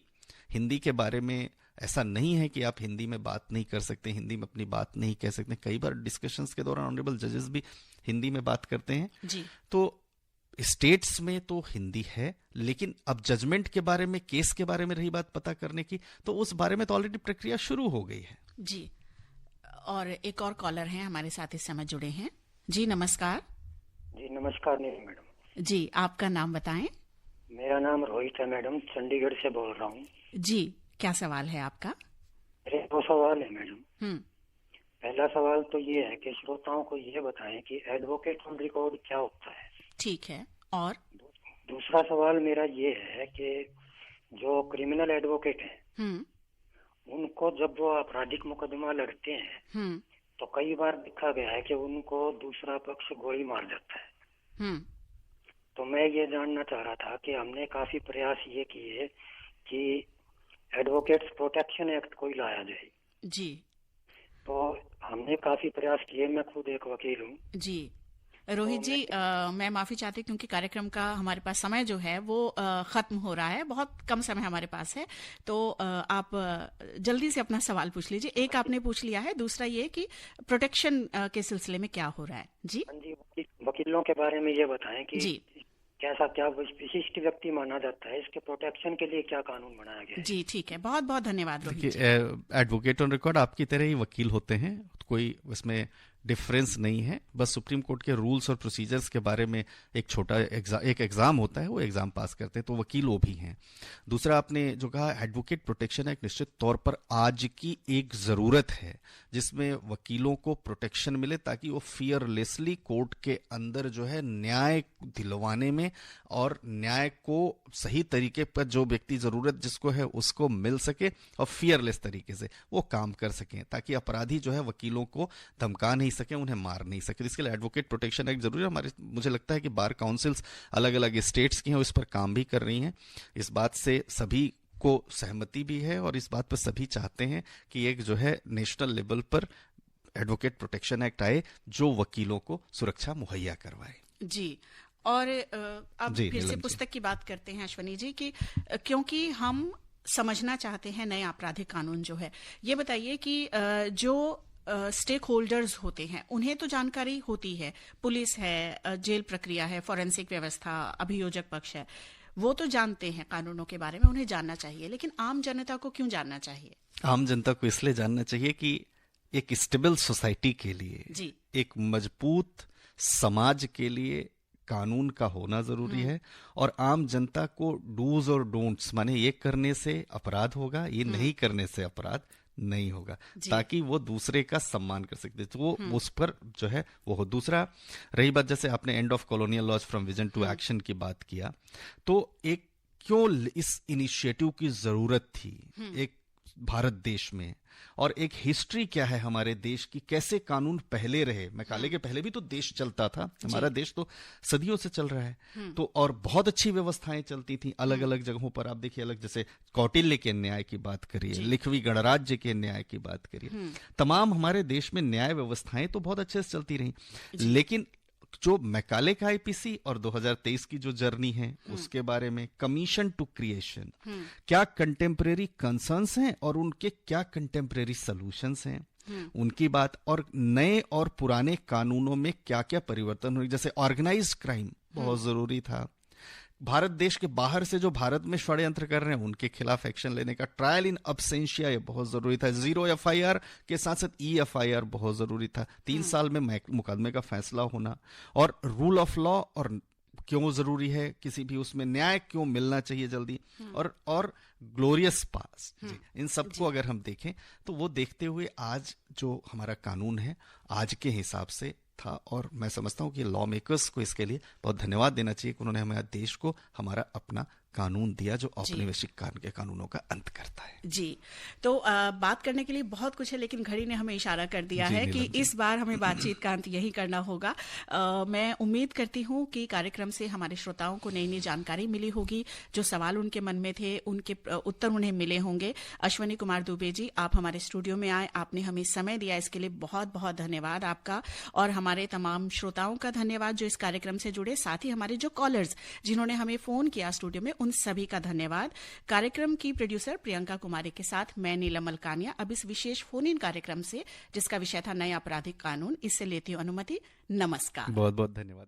हिंदी के बारे में ऐसा नहीं है कि आप हिंदी में बात नहीं कर सकते, हिंदी में अपनी बात नहीं कह सकते। कई बार डिस्कशंस के दौरान ऑनरेबल जजेस भी हिंदी में बात करते हैं जी। तो स्टेट्स में तो हिंदी है, लेकिन अब जजमेंट के बारे में, केस के बारे में रही बात पता करने की, तो उस बारे में तो ऑलरेडी प्रक्रिया शुरू हो गई है जी। और एक और कॉलर हैं हमारे साथ इस समय जुड़े हैं। जी नमस्कार। जी नमस्कार मैडम। जी आपका नाम बताएं। मेरा नाम रोहित है मैडम, चंडीगढ़ से बोल रहा हूँ। जी क्या सवाल है आपका? मेरे 2 सवाल है मैडम। पहला सवाल तो ये है कि श्रोताओं को ये बताएं कि एडवोकेट ऑन रिकॉर्ड क्या होता है। ठीक है। और दूसरा सवाल मेरा ये है कि जो क्रिमिनल एडवोकेट हैं उनको जब वो आपराधिक मुकदमा लड़ते हैं तो कई बार देखा गया है कि उनको दूसरा पक्ष गोली मार देता है। तो मैं ये जानना चाह रहा था कि हमने काफी प्रयास ये किए कि एडवोकेट्स प्रोटेक्शन एक्ट कोई लाया जाए जी। तो हमने काफी प्रयास किए, मैं खुद एक वकील हूँ जी। रोहित जी मैं माफी चाहती हूँ क्योंकि कार्यक्रम का हमारे पास समय जो है वो खत्म हो रहा है, बहुत कम समय हमारे पास है। तो आप जल्दी से अपना सवाल पूछ लीजिए। एक आपने पूछ लिया है, दूसरा ये कि प्रोटेक्शन के सिलसिले में क्या हो रहा है जी। वकीलों के बारे में ये बताएं कि जी कैसा क्या विशिष्ट व्यक्ति माना जाता है, इसके प्रोटेक्शन के लिए क्या कानून बनाया गया है। जी ठीक है, बहुत बहुत धन्यवाद रोहित जी। एडवोकेट ऑन रिकॉर्ड आपकी तरह ही वकील होते हैं, कोई इसमें डिफरेंस नहीं है। बस सुप्रीम कोर्ट के रूल्स और प्रोसीजर्स के बारे में एक छोटा एक एग्जाम होता है, वो एग्जाम पास करते हैं, तो वकील वो भी हैं। दूसरा आपने जो कहा एडवोकेट प्रोटेक्शन एक्ट, निश्चित तौर पर आज की एक जरूरत है जिसमें वकीलों को प्रोटेक्शन मिले ताकि वो फियरलेसली कोर्ट के अंदर जो है न्याय दिलवाने में और न्याय को सही तरीके पर जो व्यक्ति जरूरत जिसको है उसको मिल सके और फियरलेस तरीके से वो काम कर सकें, ताकि अपराधी जो है वकीलों को धमका नहीं सके, उन्हें मार नहीं सके। इसके लिए एडवोकेट प्रोटेक्शन एक्ट जरूरी है। हमारे मुझे लगता है कि बार काउंसिल्स अलग अलग स्टेट्स की हैं, इस पर काम भी कर रही हैं। इस बात से सभी को सहमति भी है और इस बात पर सभी चाहते हैं कि एक जो है नेशनल लेवल पर एडवोकेट प्रोटेक्शन एक्ट आए जो वकीलों को सुरक्षा मुहैया करवाए जी। और अब फिर से पुस्तक की बात करते हैं अश्वनी जी की, क्योंकि हम समझना चाहते हैं नए आपराधिक कानून जो है। ये बताइए कि जो स्टेक होल्डर्स होते हैं उन्हें तो जानकारी होती है, पुलिस है, जेल प्रक्रिया है, फॉरेंसिक व्यवस्था, अभियोजक पक्ष है, वो तो जानते हैं कानूनों के बारे में, उन्हें जानना चाहिए। लेकिन आम जनता को क्यों जानना चाहिए? आम जनता को इसलिए जानना चाहिए कि एक स्टेबल सोसाइटी के लिए जी, एक मजबूत समाज के लिए कानून का होना जरूरी है। और आम जनता को डूज और डोंट्स, माने ये करने से अपराध होगा, ये नहीं करने से अपराध नहीं होगा, ताकि वो दूसरे का सम्मान कर सकते, तो वो उस पर जो है वो हो। दूसरा रही बात, जैसे आपने end of colonial laws from vision to action की बात किया, तो एक क्यों इस इनिशिएटिव की जरूरत थी एक भारत देश में, और एक हिस्ट्री क्या है हमारे देश की, कैसे कानून पहले रहे। मैकाले के पहले भी तो देश चलता था, हमारा देश तो सदियों से चल रहा है, तो और बहुत अच्छी व्यवस्थाएं चलती थी अलग अलग जगहों पर। आप देखिए अलग, जैसे कौटिल्य के न्याय की बात करिए, लिखवी गणराज्य के न्याय की बात करिए, तमाम हमारे देश में न्याय व्यवस्थाएं तो बहुत अच्छे से चलती रही। लेकिन जो मैकाले का आईपीसी और 2023 की जो जर्नी है उसके बारे में, कमीशन टू क्रिएशन, क्या कंटेम्परेरी कंसर्न्स हैं और उनके क्या कंटेम्परेरी सॉल्यूशंस हैं, उनकी बात, और नए और पुराने कानूनों में क्या क्या परिवर्तन हुए। जैसे ऑर्गेनाइज्ड क्राइम बहुत जरूरी था, भारत देश के बाहर से जो भारत में षड्यंत्र कर रहे हैं उनके खिलाफ एक्शन लेने का, ट्रायल इन अब्सेंशिया ये बहुत जरूरी था, 0 FIR के साथ साथ EFIR बहुत जरूरी था, 3 साल में मुकदमे का फैसला होना, और रूल ऑफ लॉ और क्यों जरूरी है, किसी भी उसमें न्याय क्यों मिलना चाहिए जल्दी, और ग्लोरियस पास, इन सबको अगर हम देखें तो वो देखते हुए आज जो हमारा कानून है आज के हिसाब से था। और मैं समझता हूं कि लॉ मेकर्स को इसके लिए बहुत धन्यवाद देना चाहिए कि उन्होंने हमारे देश को हमारा अपना कानून दिया जो औपनिवेशिक के कानूनों का अंत करता है। जी, तो बात करने के लिए बहुत कुछ है, लेकिन घड़ी ने हमें इशारा कर दिया है कि इस बार हमें बातचीत का अंत यही करना होगा। मैं उम्मीद करती हूँ कि कार्यक्रम से हमारे श्रोताओं को नई नई जानकारी मिली होगी, जो सवाल उनके मन में थे उनके उत्तर उन्हें मिले होंगे। अश्वनी कुमार दुबे जी, आप हमारे स्टूडियो में आए, आपने हमें समय दिया, इसके लिए बहुत बहुत धन्यवाद आपका। और हमारे तमाम श्रोताओं का धन्यवाद जो इस कार्यक्रम से जुड़े, साथ ही हमारे जो कॉलर्स जिन्होंने हमें फोन किया स्टूडियो में, उन सभी का धन्यवाद। कार्यक्रम की प्रोड्यूसर प्रियंका कुमारी के साथ मैं नीलम मलकानिया अब इस विशेष फोन इन कार्यक्रम से, जिसका विषय था नया आपराधिक कानून, इससे लेती हूँ अनुमति। नमस्कार। बहुत बहुत धन्यवाद।